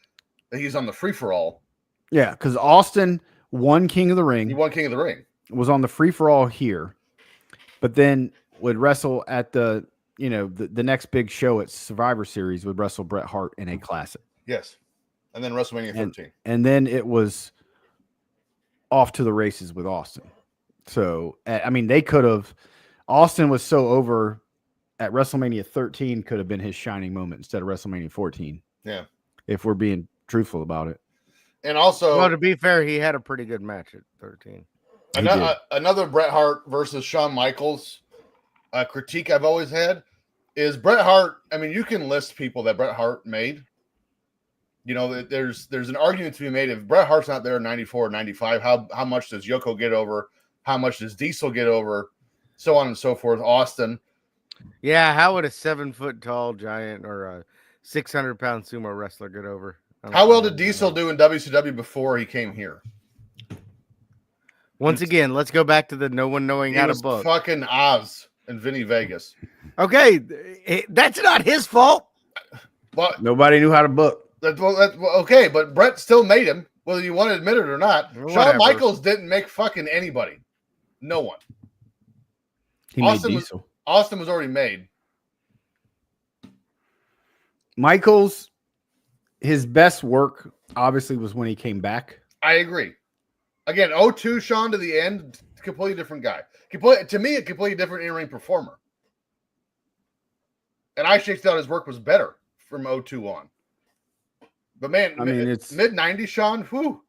that he's on the free-for-all. Yeah, because Austin won King of the Ring. He won King of the Ring. Was on the free-for-all here, but then would wrestle at the next big show at Survivor Series, would wrestle Bret Hart in a classic. Yes. And then WrestleMania 13. And then it was off to the races with Austin. So, I mean, they could have – Austin was so over at WrestleMania 13 could have been his shining moment instead of WrestleMania 14. Yeah. If we're being truthful about it. And also – well, to be fair, he had a pretty good match at 13. Another Bret Hart versus Shawn Michaels critique I've always had is Bret Hart. I mean, you can list people that Bret Hart made. There's an argument to be made if Bret Hart's not there in 94 or 95, how much does Yoko get over? How much does Diesel get over? So on and so forth. Austin. Yeah, how would a 7-foot tall giant or a 600-pound sumo wrestler get over? How well did Diesel do in WCW before he came here? Once again, let's go back to the no one knowing how to book. Fucking Oz and Vinny Vegas. Okay, that's not his fault. Well, nobody knew how to book. Okay, but Brett still made him, whether you want to admit it or not. Whatever. Shawn Michaels didn't make fucking anybody. No one. He made Diesel. Austin was already made. Michaels, his best work obviously was when he came back. I agree. Again, 02 Shawn to the end, completely different guy. To me, a completely different in-ring performer. And I actually thought his work was better from 02 on. But man, I mean, it's mid-90s Shawn, whew.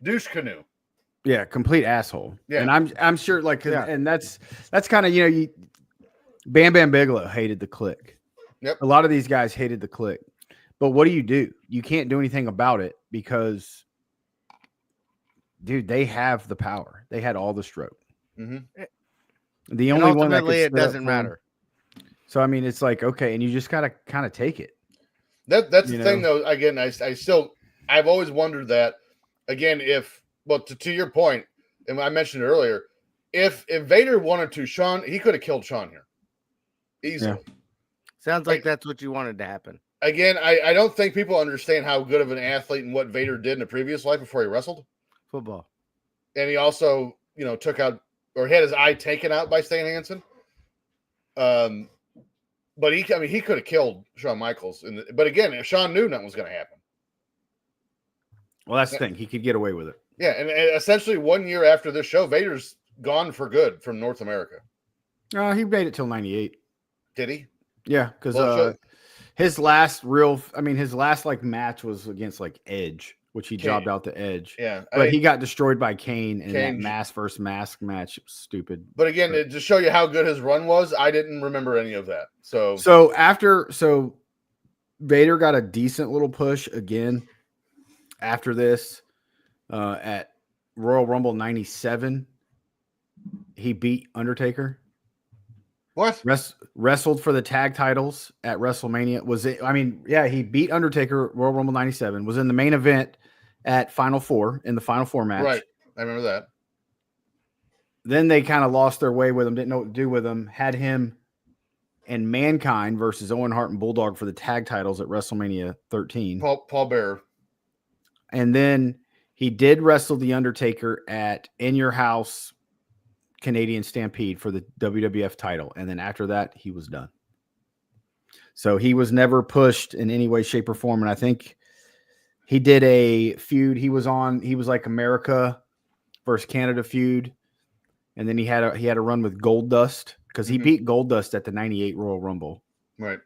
Douche canoe. Yeah, complete asshole. Yeah. And I'm sure and that's kind of, Bam Bam Bigelow hated the Click. Yep. A lot of these guys hated the Click. But what do? You can't do anything about it because dude, they have the power. They had all the stroke. Mm-hmm. The only one that it doesn't matter. So I mean, it's like okay, and you just gotta kind of take it. That's the thing, though. Again, I've always wondered that. Again, to your point, and I mentioned it earlier, if Vader wanted to, Shawn, he could have killed Shawn here easily. Yeah. Sounds like that's what you wanted to happen. Again, I don't think people understand how good of an athlete and what Vader did in a previous life before he wrestled football, and he also took out or had his eye taken out by Stan Hansen. But he could have killed Shawn Michaels. But again, Shawn knew nothing was going to happen. Well, that's the thing. He could get away with it. Yeah, and essentially 1 year after this show, Vader's gone for good from North America. He made it till 98. Did he? Yeah, because his last match was against Edge which he Kane. jobbed out the Edge. Yeah, But he got destroyed by Kane in that Kane- mask versus mask match. It was stupid. But again, to show you how good his run was, I didn't remember any of that. So So Vader got a decent little push again after this at Royal Rumble 97. He beat Undertaker. what? Wrestled for the tag titles at WrestleMania. He beat Undertaker Royal Rumble 97, was in the main event at Final Four in the Final Four match. Right, I remember that. Then they kind of lost their way with him, didn't know what to do with him, had him and Mankind versus Owen Hart and Bulldog for the tag titles at WrestleMania 13. Paul Bearer. And then he did wrestle the Undertaker at In Your House Canadian Stampede for the WWF title. And then after that, he was done. So he was never pushed in any way, shape, or form. And I think he did a feud. He was like America versus Canada feud. And then he had a run with Goldust because he beat Goldust at the 98 Royal Rumble. Right.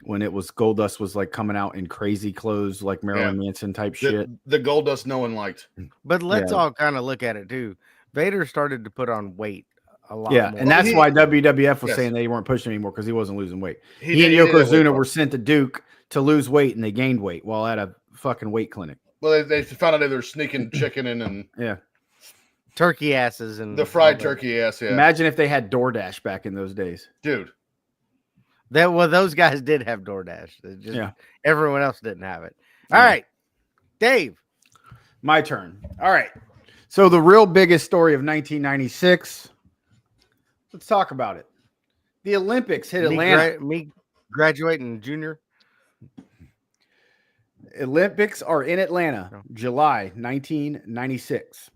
When it was Goldust was like coming out in crazy clothes, like Marilyn Manson type shit. The Goldust no one liked. But let's all kind of look at it too. Vader started to put on weight a lot. Yeah, more. and that's why WWF was Yes. saying they weren't pushing anymore because he wasn't losing weight. He and did a weight Yokozuna drop. were sent to Duke to lose weight, and they gained weight while at a fucking weight clinic. Well, they found out they were sneaking chicken in and Yeah. turkey asses and the fried all that. turkey ass. Yeah, Imagine if they had DoorDash back in those days. dude. Those guys did have DoorDash. It just, Yeah. everyone else didn't have it. All right, Dave. My turn. All right. So the real biggest story of 1996. Let's talk about it. The Olympics hit Atlanta. Me graduating junior. Olympics are in Atlanta, July 1996.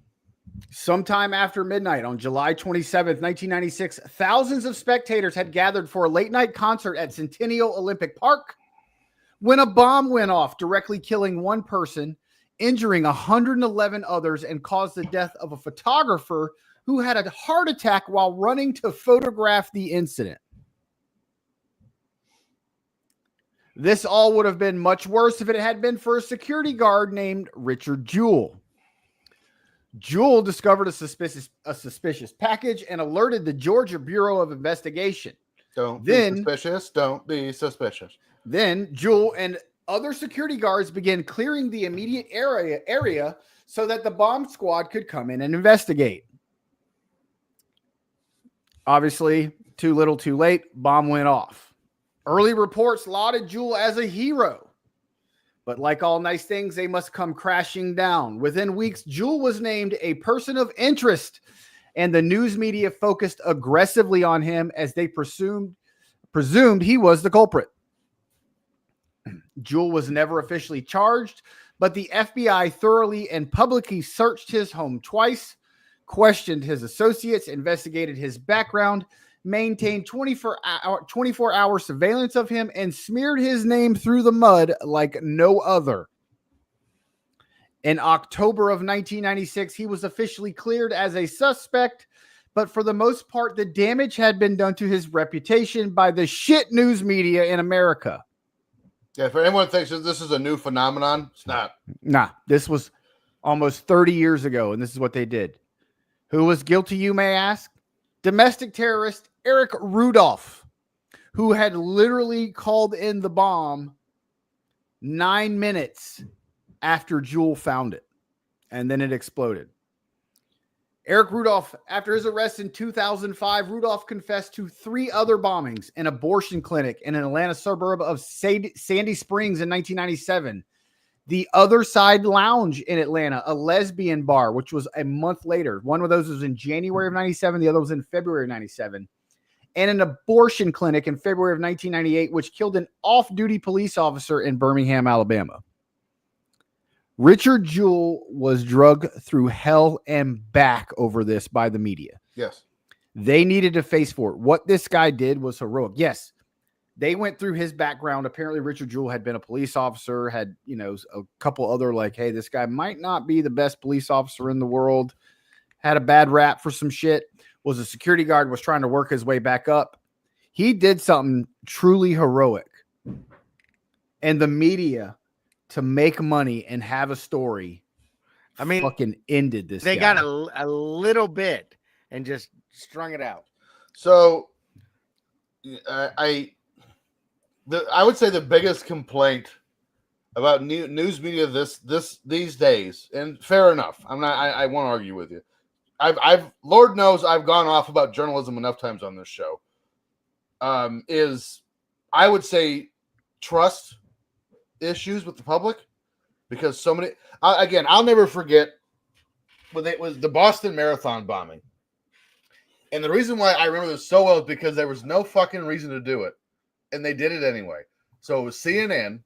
Sometime after midnight on July 27th, 1996, thousands of spectators had gathered for a late night concert at Centennial Olympic Park when a bomb went off, directly killing one person, injuring 111 others, and caused the death of a photographer who had a heart attack while running to photograph the incident. This all would have been much worse if it had been for a security guard named Richard Jewell. Jewell discovered a suspicious package and alerted the Georgia Bureau of Investigation. Don't Then- be suspicious. Don't be suspicious. Then Jewell and other security guards began clearing the immediate area so that the bomb squad could come in and investigate. Obviously, too little, too late. Bomb went off. Early reports lauded Jewell as a hero. But like all nice things, they must come crashing down. Within weeks, Jewell was named a person of interest, and the news media focused aggressively on him as they presumed he was the culprit. Jewell was never officially charged, but the FBI thoroughly and publicly searched his home twice, questioned his associates, investigated his background, maintained 24-hour surveillance of him, and smeared his name through the mud like no other. In October of 1996, he was officially cleared as a suspect, but for the most part, the damage had been done to his reputation by the shit news media in America. Yeah, for anyone who thinks that this is a new phenomenon, it's not. Nah, this was almost 30 years ago, and this is what they did. Who was guilty, you may ask? Domestic terrorist Eric Rudolph, who had literally called in the bomb 9 minutes after Jewell found it, and then it exploded. Eric Rudolph, after his arrest in 2005, Rudolph confessed to 3 other bombings: an abortion clinic in an Atlanta suburb of Sandy Springs in 1997, the Other Side Lounge in Atlanta, a lesbian bar, which was a month later. One of those was in January of 97. The other was in February of 97. And an abortion clinic in February of 1998, which killed an off-duty police officer in Birmingham, Alabama. Richard Jewell was drugged through hell and back over this by the media. Yes. They needed to face for it. What this guy did was heroic. Yes, they went through his background. Apparently, Richard Jewell had been a police officer, had, a couple other hey, this guy might not be the best police officer in the world, had a bad rap for some shit, was a security guard, was trying to work his way back up. He did something truly heroic. And the media to make money and have a story. I mean, fucking ended this. They guy. got a little bit and just strung it out. So, I would say the biggest complaint about news media these days, and fair enough. I won't argue with you. I've Lord knows I've gone off about journalism enough times on this show. Is I would say trust issues with the public, because so many. Again, I'll never forget when it was the Boston Marathon bombing. And the reason why I remember this so well is because there was no fucking reason to do it, and they did it anyway. So it was CNN,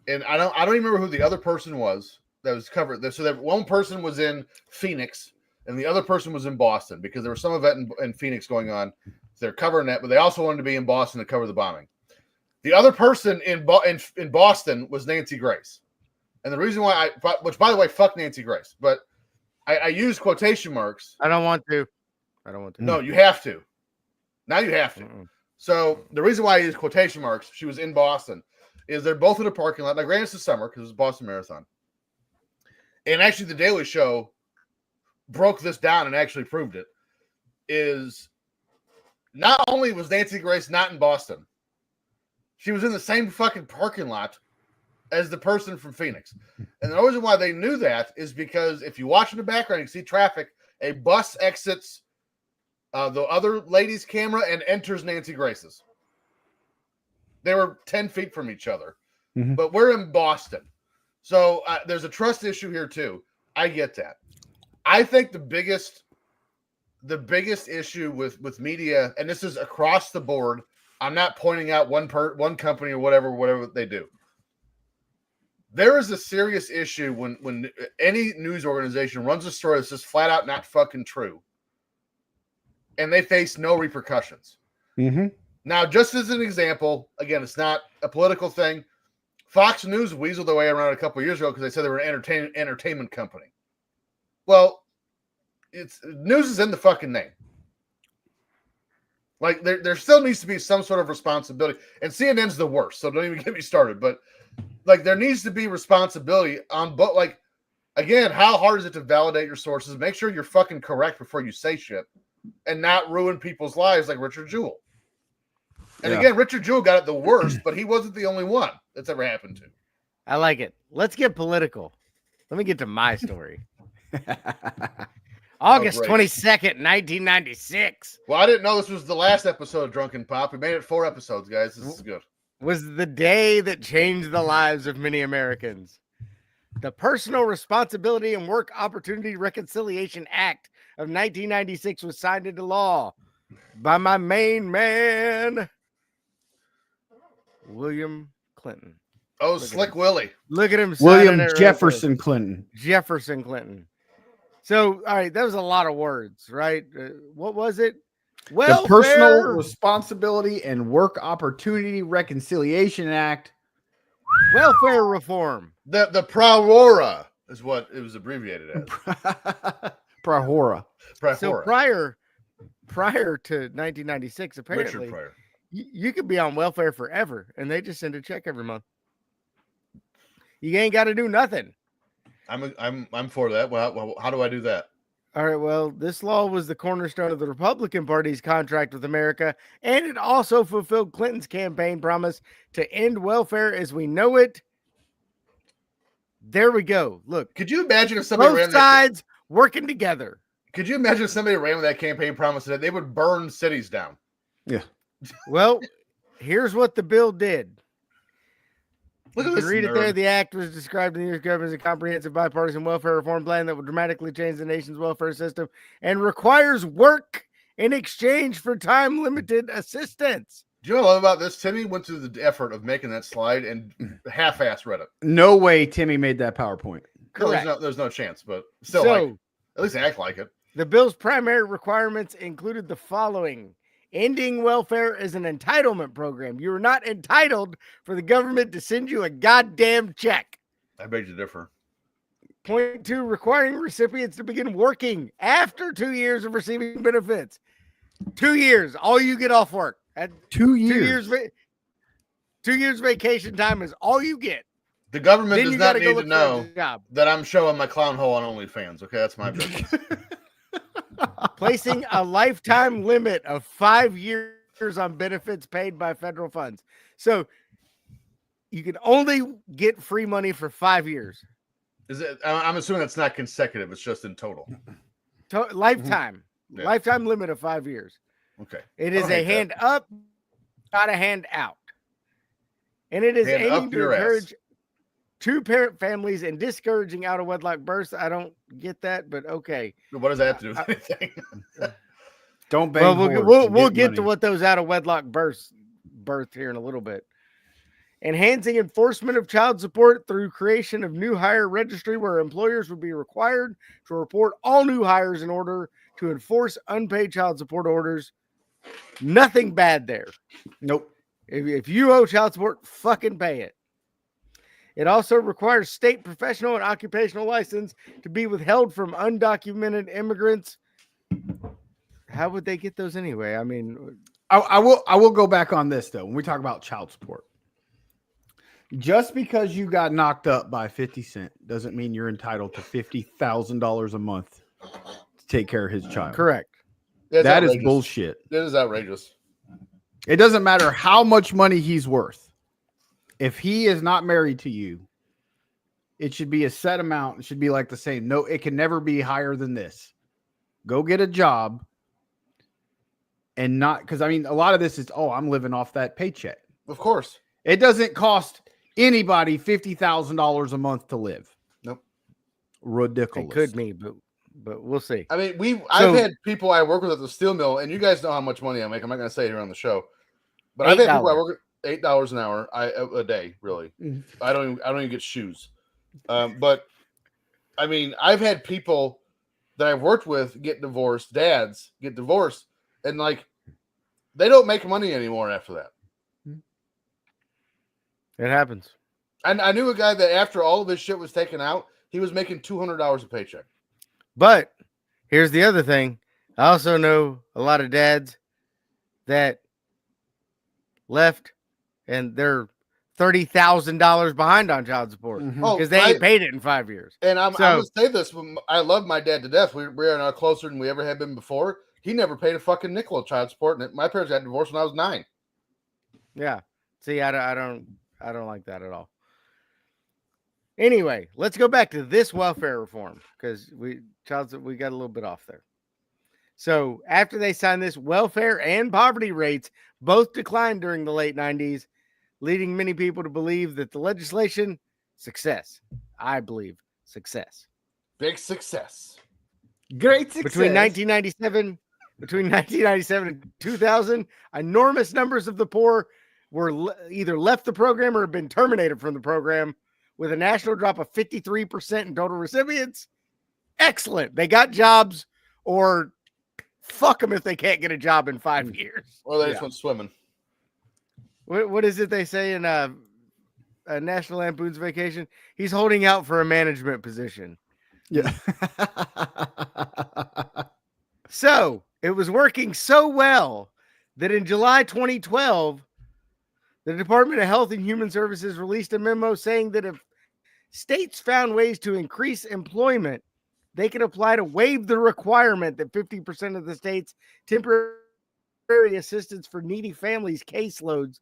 and I don't even remember who the other person was that was covered. So that one person was in Phoenix, and the other person was in Boston, because there was some event in Phoenix going on. So they're covering that, but they also wanted to be in Boston to cover the bombing. The other person in Boston was Nancy Grace, and the reason why which by the way, fuck Nancy Grace, but I use quotation marks. I don't want to. No, you have to. Now you have to. Mm-mm. So the reason why I use quotation marks, she was in Boston, is they're both in a parking lot. Now, granted, it's the summer because it's Boston Marathon. And actually, The Daily Show broke this down and actually proved it. Is not only was Nancy Grace not in Boston, she was in the same fucking parking lot as the person from Phoenix. And the reason why they knew that is because if you watch in the background, you see traffic, a bus exits the other lady's camera and enters Nancy Grace's. They were 10 feet from each other, but we're in Boston. So there's a trust issue here too. I get that. I think the biggest issue with media, and this is across the board, I'm not pointing out one company or whatever they do. There is a serious issue when any news organization runs a story that's just flat out not fucking true, and they face no repercussions. Mm-hmm. Now, just as an example, again, it's not a political thing. Fox News weaseled their way around a couple of years ago because they said they were an entertainment company. Well, news is in the fucking name. Like there still needs to be some sort of responsibility, and CNN's the worst, so don't even get me started. But like there needs to be responsibility on both. Like again, how hard is it to validate your sources? Make sure you're fucking correct before you say shit, and not ruin people's lives like Richard Jewell. And again, Richard Jewell got it the worst, but he wasn't the only one that's ever happened to. I like it. Let's get political. Let me get to my story. August 22nd, 1996. Well, I didn't know this was the last episode of Drunken Pop. We made it 4 episodes, guys. This is good. Was the day that changed the lives of many Americans. The Personal Responsibility and Work Opportunity Reconciliation Act of 1996 was signed into law by my main man, William Clinton. Oh, Slick Willie. Look at him. William Jefferson Clinton. Jefferson Clinton. So, all right, that was a lot of words, right? What was it? The Personal Responsibility and Work Opportunity Reconciliation Act. Welfare reform. The PRAWORA is what it was abbreviated as. PRAWORA. So prior to 1996, apparently, you could be on welfare forever, and they just send a check every month. You ain't got to do nothing. I'm for that. Well, how do I do that? All right. Well, this law was the cornerstone of the Republican Party's contract with America, and it also fulfilled Clinton's campaign promise to end welfare as we know it. There we go. Look, could you imagine if somebody both sides working together? Could you imagine if somebody ran with that campaign promise that they would burn cities down? Yeah. Well, here's what the bill did. Look at You this can read it nerd. there. The act was described in the U.S. government as a comprehensive bipartisan welfare reform plan that would dramatically change the nation's welfare system and requires work in exchange for time-limited assistance. Do you know what I love about this? Timmy went through the effort of making that slide and half-ass read it. No way Timmy made that PowerPoint. Correct. No, there's no chance, but still, So, like, at least act like it. the bill's primary requirements included the following. Ending welfare is an entitlement program. You are not entitled for the government to send you a goddamn check. I beg to differ. Point 2, requiring recipients to begin working after 2 years of receiving benefits. 2 years, all you get off work. At 2 years. 2 years vacation time is all you get. The government Then does you not got to go need to look know for a job. that I'm showing my clown hole on OnlyFans. Okay, that's my business. Placing a lifetime limit of 5 years on benefits paid by federal funds. So you can only get free money for 5 years. Is it? I'm assuming it's not consecutive. It's just in total. Lifetime. Yeah. Lifetime limit of 5 years. Okay. It I is don't a hate that. hand up, not a hand out. And it is Hand aiming up to your ass. encourage two-parent families and discouraging out-of-wedlock births. I don't get that, but okay. What does that have to do with anything? Don't bang. Well, whores and we'll get get money. to what those out-of-wedlock births here in a little bit. Enhancing enforcement of child support through creation of new hire registry where employers would be required to report all new hires in order to enforce unpaid child support orders. Nothing bad there. Nope. If you owe child support, fucking pay it. It also requires state professional and occupational license to be withheld from undocumented immigrants. How would they get those anyway? I mean, I will go back on this though. When we talk about child support, just because you got knocked up by 50 Cent doesn't mean you're entitled to $50,000 a month to take care of his child. correct. That's That is outrageous. bullshit. That is outrageous. It doesn't matter how much money he's worth. If he is not married to you, it should be a set amount. It should be like the same. No, it can never be higher than this. Go get a job and not, because I mean, a lot of this is, oh, I'm living off that paycheck. Of course. It doesn't cost anybody $50,000 a month to live. Nope. Ridiculous. It could be, but we'll see. I mean, I've had people I work with at the steel mill, and you guys know how much money I make. I'm not going to say it here on the show, but I've had people I work with $8 an hour a day. Really, I don't even get shoes. But I mean, I've had people that I've worked with get divorced. Dads get divorced, and like they don't make money anymore after that. It happens. And I knew a guy that after all of his shit was taken out, he was making $200 a paycheck. But here's the other thing. I also know a lot of dads that left and they're $30,000 behind on child support Mhm. Oh, because they ain't paid it in 5 years. And I'm So- going to say this. I love my dad to death. We're now closer than we ever had been before. He never paid a fucking nickel of child support. And my parents got divorced when I was 9. Yeah. See, I don't like that at all. Anyway, let's go back to this welfare reform because we got a little bit off there. So after they signed this, welfare and poverty rates both declined during the late 90s, leading many people to believe that the legislation, success. I believe success. Big success. Great success. Between 1997 and 2000, enormous numbers of the poor were either left the program or have been terminated from the program, with a national drop of 53% in total recipients. Excellent. They got jobs, or fuck them if they can't get a job in 5 years. Or they just went swimming. What is it they say in National Lampoon's Vacation? He's holding out for a management position. Yeah. So it was working so well that in July 2012, the Department of Health and Human Services released a memo saying that if states found ways to increase employment, they could apply to waive the requirement that 50% of the state's temporary assistance for needy families caseloads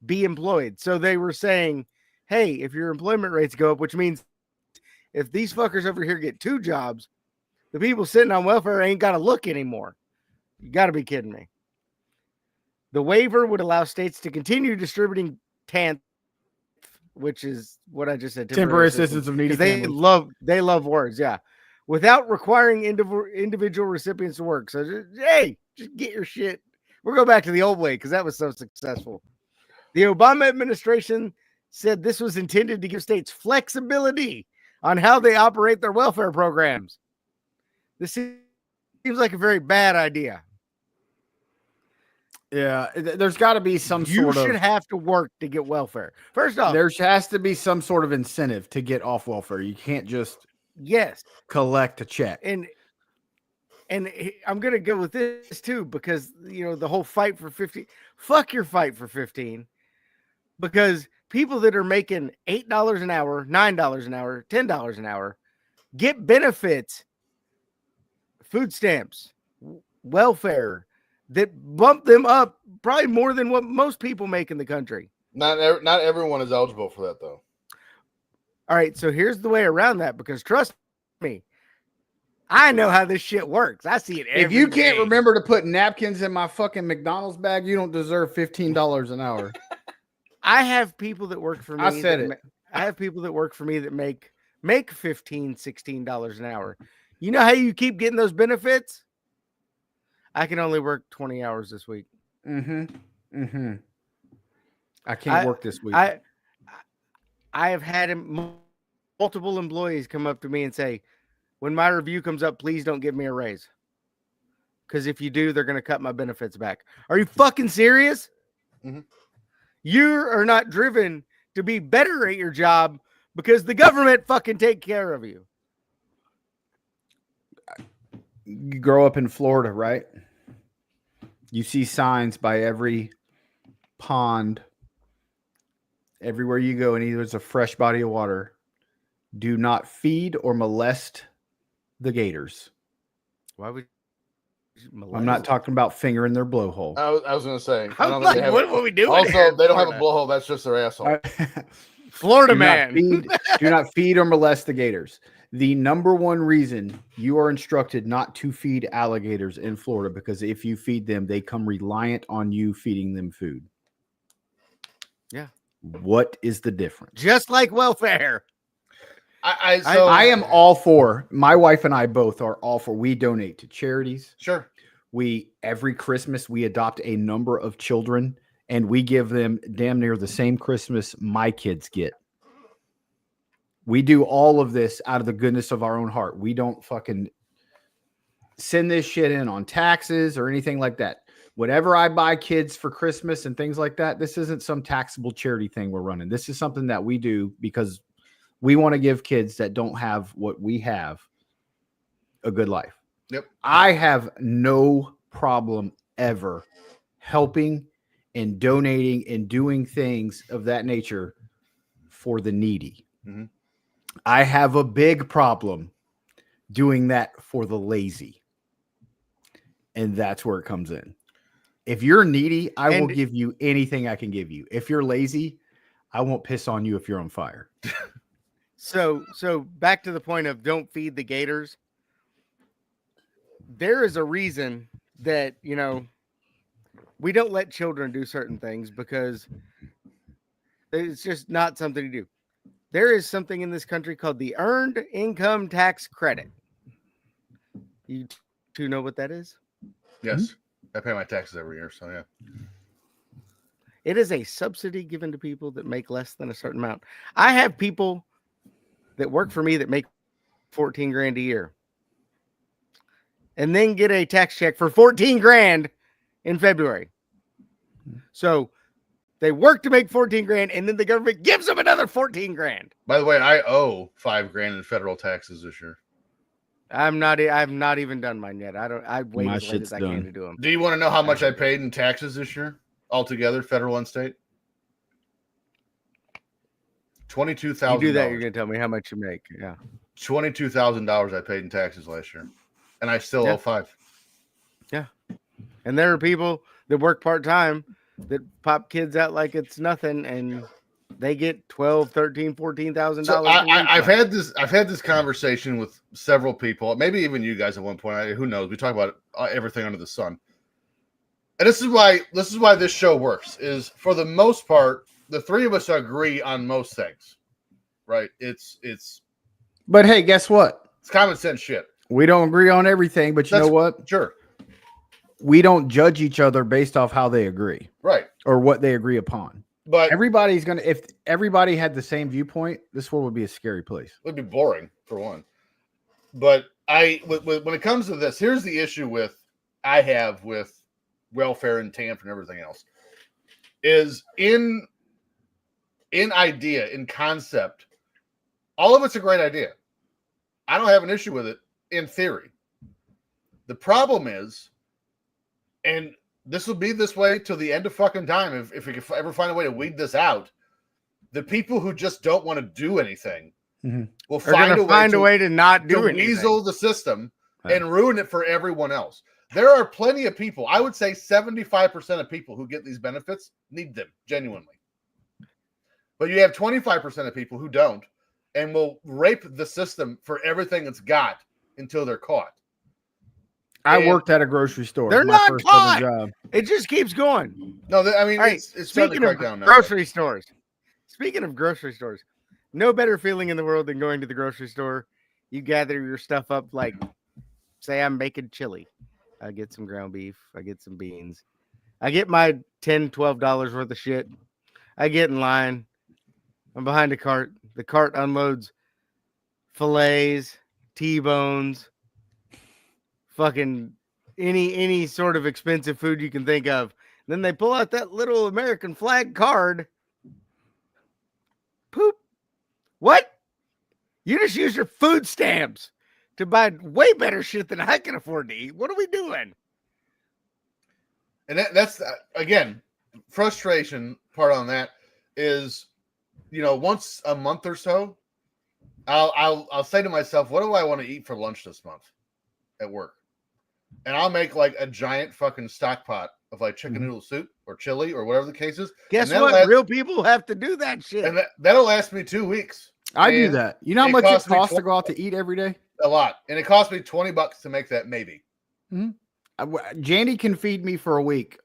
be employed. So they were saying, hey, if your employment rates go up, which means if these fuckers over here get 2 jobs, the people sitting on welfare ain't got to look anymore. You got to be kidding me. The waiver would allow states to continue distributing TANF, which is what I just said. Temporary assistance of needy They families. love words, yeah. Without requiring individual recipients to work. So, just get your shit. We'll go back to the old way because that was so successful. The Obama administration said this was intended to give states flexibility on how they operate their welfare programs. This seems like a very bad idea. Yeah, there's got to be some You sort should of. have to work to get welfare. First off, There has to be some sort of incentive to get off welfare. You can't just yes, collect a check. and I'm gonna go with this too because the whole fight for 15. Fuck your fight for 15, because people that are making $8 an hour, $9 an hour, $10 an hour get benefits, food stamps, welfare that bump them up probably more than what most people make in the country. Not everyone is eligible for that though. All right, so here's the way around that, because trust me, I know how this shit works. I see it every If you can't day. remember to put napkins in my fucking McDonald's bag, you don't deserve $15 an hour. I have people that work for me. I said that it. I have people that work for me that make $15, $16 an hour. You know how you keep getting those benefits? I can only work 20 hours this week. I can't work this week. I have had multiple employees come up to me and say, when my review comes up, please don't give me a raise. Because if you do, they're going to cut my benefits back. Are you fucking serious? Mhm. You are not driven to be better at your job because the government fucking take care of you. You grow up in Florida, right? You see signs by every pond, everywhere you go, and either there's a fresh body of water. Do not feed or molest the gators. Why would I'm not talking about fingering their blowhole. I was going to say. I I'm don't think like, they have what are we doing? Also, here in they don't have a Florida? blowhole. That's just their asshole. Florida do man. do not feed or molest the gators. The number one reason you are instructed not to feed alligators in Florida, because if you feed them, they come reliant on you feeding them food. Yeah. What is the difference? Just like welfare. I am all for, my wife and I both are all for, we donate to charities. Sure. Every Christmas, we adopt a number of children and we give them damn near the same Christmas my kids get. We do all of this out of the goodness of our own heart. We don't fucking send this shit in on taxes or anything like that. Whatever I buy kids for Christmas and things like that, this isn't some taxable charity thing we're running. This is something that we do because we want to give kids that don't have what we have a good life. Yep. I have no problem ever helping and donating and doing things of that nature for the needy. Mm-hmm. I have a big problem doing that for the lazy. And that's where it comes in. If you're needy, I will give you anything I can give you. If you're lazy, I won't piss on you if you're on fire. So back to the point of don't feed the gators. There is a reason that, we don't let children do certain things because it's just not something to do. There is something in this country called the Earned Income Tax Credit. You two know what that is? Yes. I pay my taxes every year, so yeah. It is a subsidy given to people that make less than a certain amount. I have people that work for me that make 14 grand a year and then get a tax check for 14 grand in February. So they work to make 14 grand and then the government gives them another 14 grand. By the way, I owe $5 grand in federal taxes this year. I've not even done mine yet. I wait My as late shit's as I done. can to do them. Do you want to know how much I paid in taxes this year altogether, federal and state? $22,000. You do that, you're gonna tell me how much you make. Yeah. $22,000 I paid in taxes last year, and I still owe $5. And there are people that work part-time that pop kids out like it's nothing and they get $12,000, $13,000, $14,000. So I've had this conversation with several people, maybe even you guys at one point. Who knows? We talk about everything under the sun, and this is why this show works. Is for the most part, the three of us agree on most things, right? It's But hey, guess what? common sense shit. We don't agree on everything, but you know what? Sure, We don't judge each other based off how they agree right. or what they agree upon. But Everybody's going to, if everybody had the same viewpoint, this world would be a scary place. it would be boring for one. But when it comes to this, here's the issue I have with welfare and TANF and everything else is in idea, in concept, all of it's a great idea. I don't have an issue with it in theory. The problem is, and this will be this way till the end of fucking time, if we can ever find a way to weed this out, the people who just don't want to do anything Mhm. will They're going to find a way to not do to anything. weasel the system Yeah. and ruin it for everyone else. There are plenty of people. I would say 75% of people who get these benefits need them genuinely. But you have 25% of people who don't and will rape the system for everything it's got until they're caught. I And- worked at a grocery store. They're my not first caught! ever job. It just keeps going. No, I mean, All right, it's starting to speaking crack of down now. grocery stores, speaking of grocery stores, no better feeling in the world than going to the grocery store. You gather your stuff up, like, say I'm making chili. I get some ground beef. I get some beans. I get my $10, $12 worth of shit. I get in line. I'm behind a cart. The cart unloads fillets, T-bones, fucking any sort of expensive food you can think of. Then they pull out that little American flag card. Poop. What? You just use your food stamps to buy way better shit than I can afford to eat. What are we doing? And that's again, frustration part on that is, once a month or so, I'll say to myself, what do I want to eat for lunch this month at work? And I'll make like a giant fucking stock pot of like chicken noodle soup or chili or whatever the case is. Guess And what? that'll Real people have to do that shit. And that'll last me 2 weeks. I do And that. You know how it much it costs me costs to go out to eat every day? A lot. And it cost me $20 to make that, maybe. Jandy can feed me for a week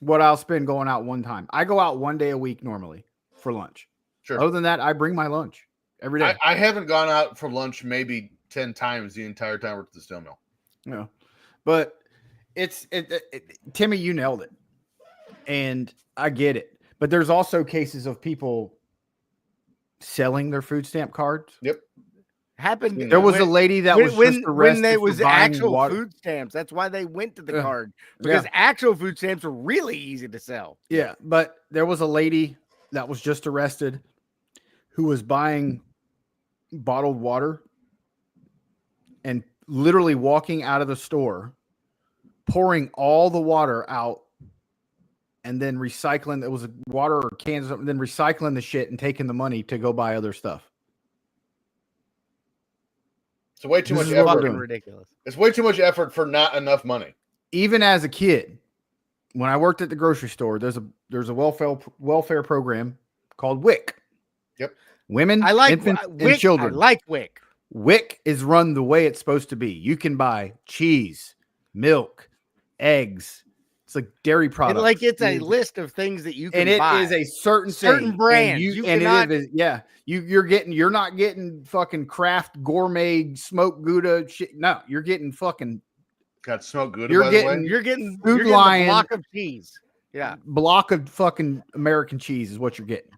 what I'll spend going out one time. I go out one day a week normally for lunch. Sure. Other than that, I bring my lunch every day. I haven't gone out for lunch maybe 10 times the entire time I worked at the steel mill. No, but Timmy, you nailed it, and I get it. But there's also cases of people selling their food stamp cards. Yep. Happened. There was a lady that was just arrested when there for was buying actual water. food stamps. That's why they went to the Yeah. card, because actual food stamps are really easy to sell. Yeah, but there was a lady that was just arrested who was buying bottled water and literally walking out of the store, pouring all the water out, and then recycling. It was water or cans, and then recycling the shit and taking the money to go buy other stuff. It's way too This much is what we're effort. doing. Ridiculous. It's way too much effort for not enough money. Even as a kid, when I worked at the grocery store, there's a welfare program called WIC. Yep. Women, I like infants, WIC. and children. I like WIC. WIC is run the way it's supposed to be. You can buy cheese, milk, eggs. It's like dairy products. Like it's a list of things that you can and it buy. is a certain Certain thing. brands. And You and cannot- it is, yeah. You're not getting fucking Kraft gourmet smoked Gouda shit. No, you're getting fucking Got smoked good. You're by getting- the way. You're getting Food you're getting Lion. a block of cheese. Yeah. block of fucking American cheese is what you're getting.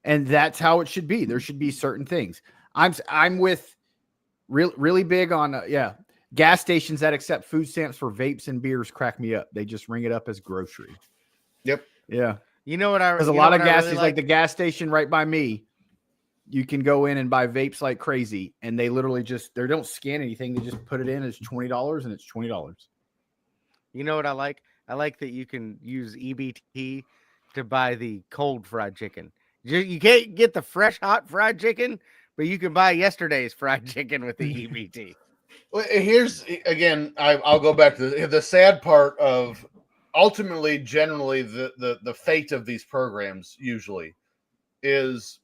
And that's how it should be. There should be certain things. I'm with really big on gas stations that accept food stamps for vapes and beers crack me up. They just ring it up as grocery. Yep. Yeah. You know what I? There's a you lot know of what I gas really stations, like the gas station right by me. You can go in and buy vapes like crazy, and they literally they don't scan anything. They just put it in as $20, and it's $20. You know what I like? I like that you can use EBT to buy the cold fried chicken. You can't get the fresh hot fried chicken, but you can buy yesterday's fried chicken with the EBT. Well, here's again. I'll go back to the sad part of ultimately, generally, the fate of these programs usually is,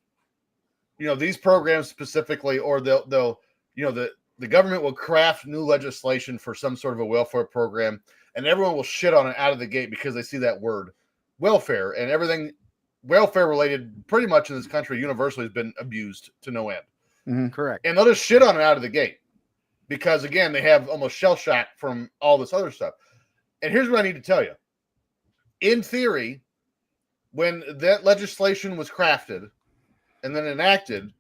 these programs specifically, or they'll the government will craft new legislation for some sort of a welfare program, and everyone will shit on it out of the gate because they see that word welfare, and everything welfare related pretty much in this country universally has been abused to no end. Correct. And they'll just shit on it out of the gate because, again, they have almost shell shock from all this other stuff. And here's what I need to tell you. In theory, when that legislation was crafted and then enacted,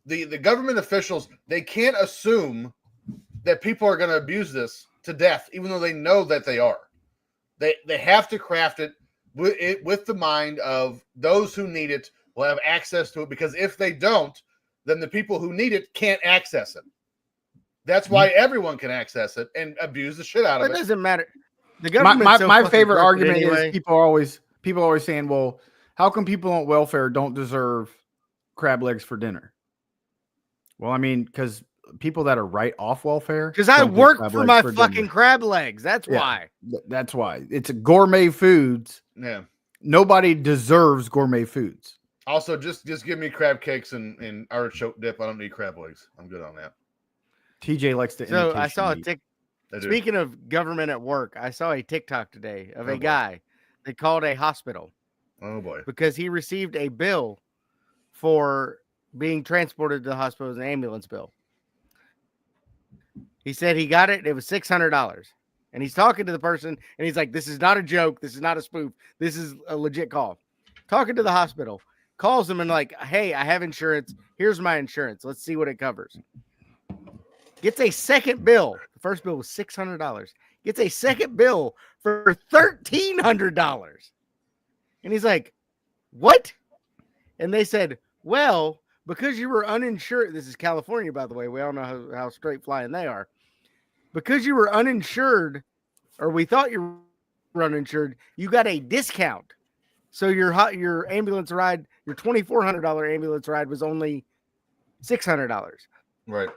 the government officials, they can't assume that people are going to abuse this to death, even though they know that they are. They have to craft it with the mind of those who need it will have access to it, because if they don't, then the people who need it can't access it. That's why everyone can access it and abuse the shit out of It it. doesn't matter. The government. My favorite argument is people are always saying, well, how come people on welfare don't deserve crab legs for dinner? Well, I mean, because people that are right off welfare. Because I don't get work crab for legs my for fucking dinner. crab legs. That's Yeah. why. That's why. It's gourmet foods. Yeah. Nobody deserves gourmet foods. Also, just give me crab cakes and artichoke dip. I don't need crab legs. I'm good on that. TJ likes to. So I saw a meat. I do. Speaking of government at work, I saw a TikTok today of Oh, a boy. guy that called a hospital Oh boy. because he received a bill for being transported to the hospital as an ambulance bill. He said he got it. It was $600. And he's talking to the person and he's like, this is not a joke. This is not a spoof. This is a legit call. Talking to the hospital, calls them and like, hey, I have insurance. Here's my insurance. Let's see what it covers. Gets a second bill. The first bill was $600. Gets a second bill for $1,300. And he's like, what? And they said, well, because you were uninsured. This is California, by the way. We all know how straight flying they are. Because you were uninsured, or we thought you were uninsured, you got a discount. So your ambulance ride, your $2,400 ambulance ride was only $600. Right.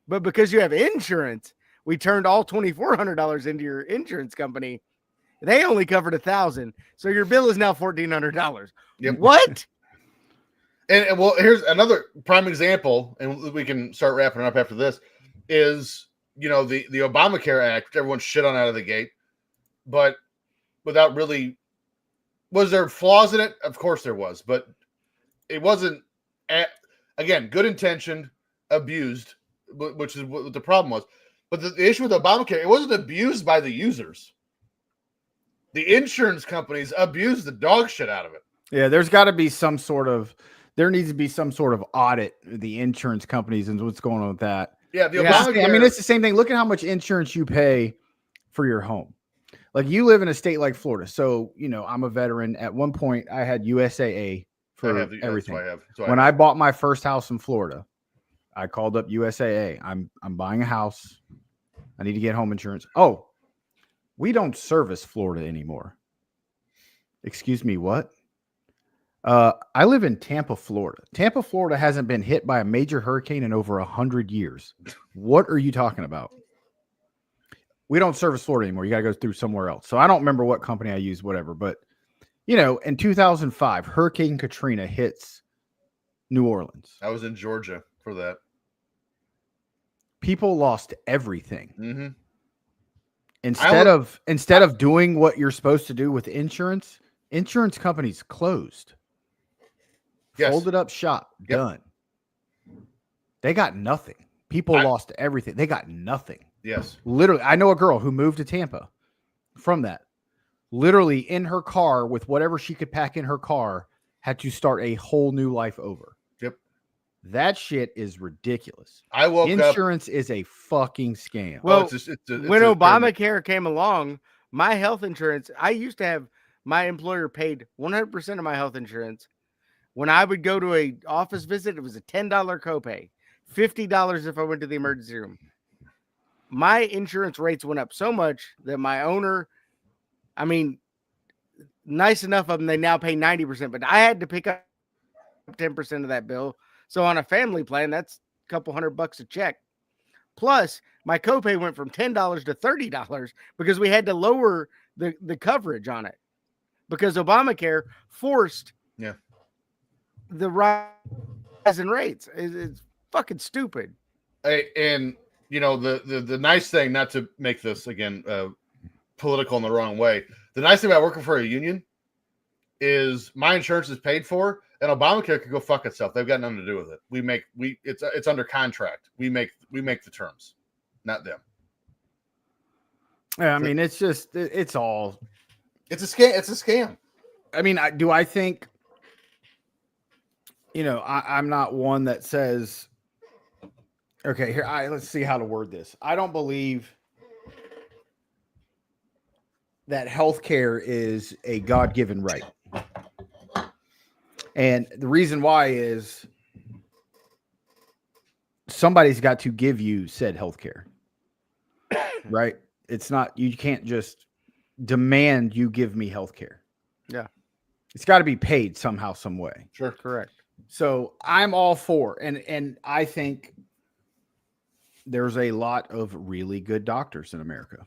But because you have insurance, we turned all $2,400 into your insurance company. They only covered $1,000, so your bill is now $1,400. Yep. What? And well, here's another prime example, and we can start wrapping up after this. Is the Obamacare Act, which everyone shit on out of the gate, but without really. Was there flaws in it? Of course there was, but it wasn't. Again, good intentioned, abused, which is what the problem was. But the issue with Obamacare, it wasn't abused by the users. The insurance companies abused the dog shit out of it. Yeah, there's got to be there needs to be some sort of audit of the insurance companies and what's going on with that. Yeah, the Yeah. Obamacare. I mean, it's the same thing. Look at how much insurance you pay for your home. Like you live in a state like Florida. So, I'm a veteran. At one point, I had USAA for everything. That's When I bought my first house in Florida, I called up USAA. I'm buying a house. I need to get home insurance. Oh, we don't service Florida anymore. Excuse me, what? I live in Tampa, Florida. Tampa, Florida hasn't been hit by a major hurricane in over 100 years. What are you talking about? We don't service Florida anymore. You got to go through somewhere else. So I don't remember what company I used, whatever. But, in 2005, Hurricane Katrina hits New Orleans. I was in Georgia for that. People lost everything. Mm-hmm. Instead of doing what you're supposed to do with insurance companies closed. Yes. Folded up shop. Yep. Done. They got nothing. People lost everything. They got nothing. Yes. Literally, I know a girl who moved to Tampa from that. Literally in her car with whatever she could pack in her car, had to start a whole new life over. Yep. That shit is ridiculous. I woke up. Insurance is a fucking scam. Well, when a Obamacare came along, my health insurance, I used to have my employer paid 100% of my health insurance. When I would go to a office visit, it was a $10 copay, $50 if I went to the emergency room. My insurance rates went up so much that my owner, nice enough of them, they now pay 90%, but I had to pick up 10% of that bill. So on a family plan, that's a couple $100 a check. Plus, my copay went from $10 to $30 because we had to lower the coverage on it because Obamacare forced the rise in rates. It's fucking stupid. And the nice thing, not to make this again political in the wrong way, the nice thing about working for a union is my insurance is paid for, and Obamacare could go fuck itself. They've got nothing to do with it. It's under contract. We make the terms, not them. Yeah, I mean, it's a scam. It's a scam. I mean, I think, I'm not one that says, okay, here, let's see how to word this. I don't believe that healthcare is a God-given right. And the reason why is somebody's got to give you said healthcare, right? It's not, you can't just demand you give me healthcare. Yeah. It's got to be paid somehow, some way. Sure. Correct. So I'm all for, and I think there's a lot of really good doctors in America.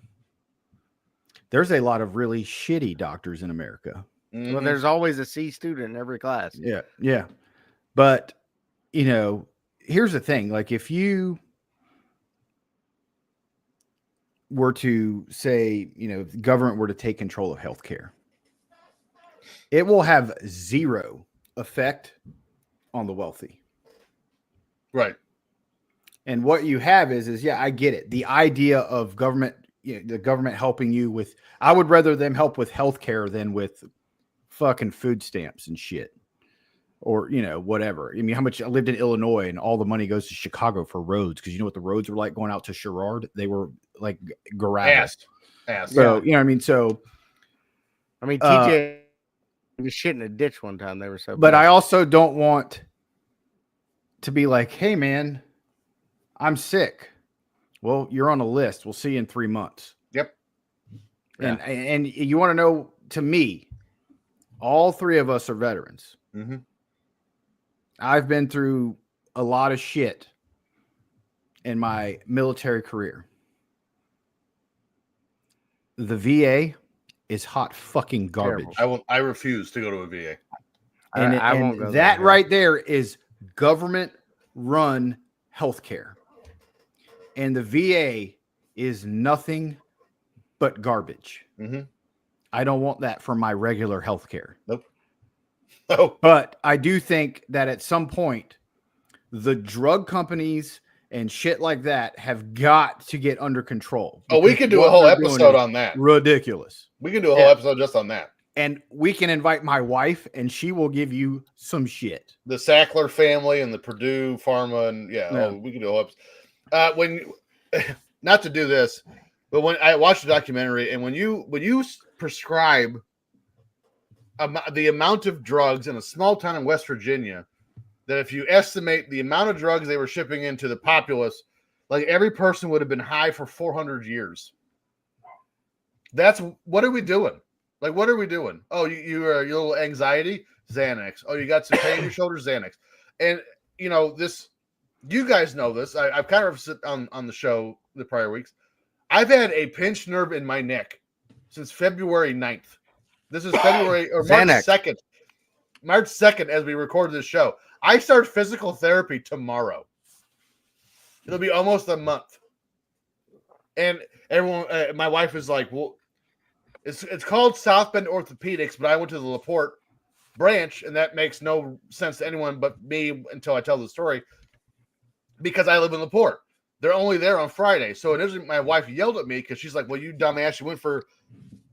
There's a lot of really shitty doctors in America. Mhm. Well, there's always a C student in every class. Yeah, yeah. But you know, here's the thing: like, if you were to say, you know, if the government were to take control of healthcare, it will have zero effect on the wealthy. Right. And what you have is yeah, I get it. The idea of government, you know, the government helping you with, I would rather them help with healthcare than with fucking food stamps and shit, or you know, whatever. I mean, how much I lived in Illinois, and all the money goes to Chicago for roads, because you know what the roads were like going out to Sherrard? They were like gravel. Ass. So you know, what I mean, so. I mean, TJ was shit in a ditch one time. They were so. But bad. I also don't want to be like, hey, man, I'm sick. Well, you're on a list. We'll see you in 3 months. Yep. And you want to know, to me, all three of us are veterans. Mm-hmm. I've been through a lot of shit in my military career. The VA is hot fucking garbage. I refuse to go to a VA. And, I won't go that there. right there is government run healthcare. And the VA is nothing but garbage. Mm-hmm. I don't want that for my regular healthcare. Nope. Oh, But I do think that at some point, the drug companies and shit like that have got to get under control. we Because could do a what whole they're doing episode is on that. ridiculous. We can do a whole episode just on that. And we can invite my wife, and she will give you some shit. The Sackler family and the Purdue Pharma, and we can do a whole episode. Not to do this, but when I watched the documentary, and when you prescribe the amount of drugs in a small town in West Virginia, that if you estimate the amount of drugs they were shipping into the populace, like every person would have been high for 400 years. What are we doing? Like, what are we doing? Oh, your little anxiety, Xanax. Oh, you got some pain in your shoulders, Xanax. And you know this. You guys know this. I've kind of said on the show the prior weeks. I've had a pinched nerve in my neck since February 9th. This is February or March Xanax. 2nd. March 2nd, as we record this show. I start physical therapy tomorrow. It'll be almost a month. And everyone, my wife is like, well, it's called South Bend Orthopedics, but I went to the LaPorte branch, and that makes no sense to anyone but me until I tell the story, because I live in LaPorte. They're only there on Friday. So initially my wife yelled at me because she's like, well, you dumbass, you went for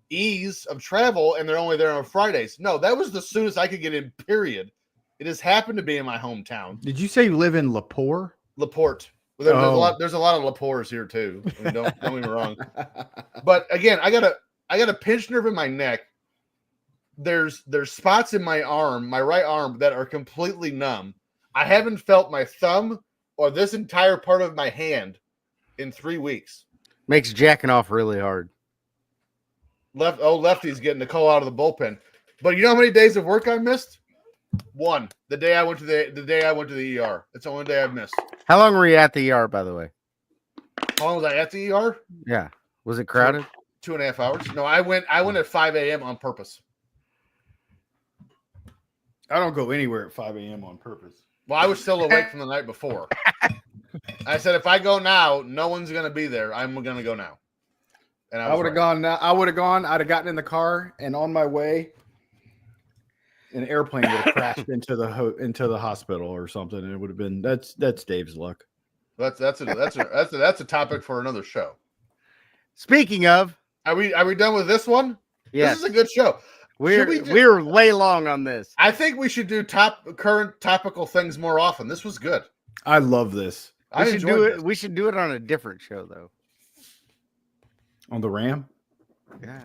ease of travel, and they're only there on Fridays. No, that was the soonest I could get in, period. It has happened to be in my hometown. Did you say you live in LaPorte? LaPorte. There's a lot of LaPortes here too. I mean, don't get me wrong. But again, I got a pinched nerve in my neck. There's spots in my arm, my right arm, that are completely numb. I haven't felt my thumb or this entire part of my hand in 3 weeks. Makes jacking off really hard. Lefty's getting the call out of the bullpen. But you know how many days of work I missed? One. The day I went to the ER. It's the only day I've missed. How long were you at the ER, by the way? How long was I at the ER? Yeah. Was it crowded? 2.5 hours. No, I went at 5 a.m. on purpose. I don't go anywhere at 5 a.m. on purpose. Well, I was still awake from the night before. I said, if I go now, no one's going to be there. I'm going to go now. And I would have gone now. I'd have gotten in the car, and on my way, an airplane would have crashed into the hospital or something, and it would have been that's Dave's luck. That's a topic for another show. Speaking of, Are we done with this one? yes, This is a good show. we're way long on this. I think we should do current topical things more often. This was good. I love this. I We should do enjoyed it. this. We should do it on a different show, though. On the Ram? Yeah.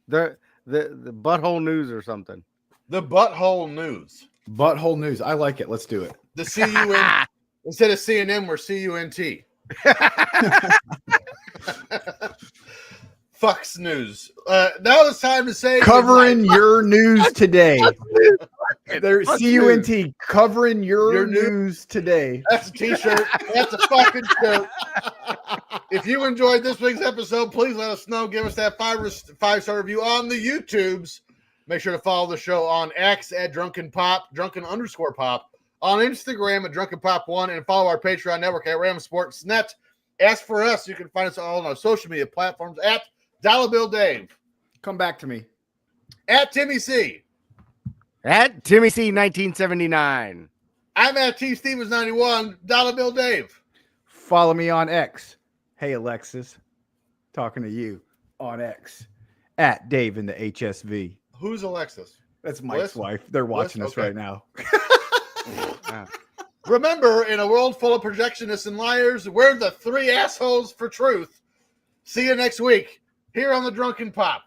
The butthole news or something. The butthole news. Butthole news. I like it. Let's do it. The CUN instead of CNN, we're CUNT. fucks news. Now it's time to say Covering goodnight. your news today. There, Fuck CUNT, covering your Your news. news today. That's a t-shirt. That's a fucking shirt. If you enjoyed this week's episode, please let us know. Give us that five-star review on the YouTubes. Make sure to follow the show on X at Drunken Pop, Drunken_Pop, on Instagram at Drunken Pop 1, and follow our Patreon network at Ram Sports Net. As for us, you can find us all on our social media platforms at Dollar Bill Dave, Come back to me. at Timmy C. At Timmy C 1979. I'm at T Stevens 91, Dollar Bill Dave. Follow me on X. Hey, Alexis. Talking to you on X. At Dave in the HSV. Who's Alexis? That's Mike's Bliss? wife. They're watching Bliss? us Okay. right now. Remember, in a world full of projectionists and liars, we're the three assholes for truth. See you next week here on the Drunken Pop.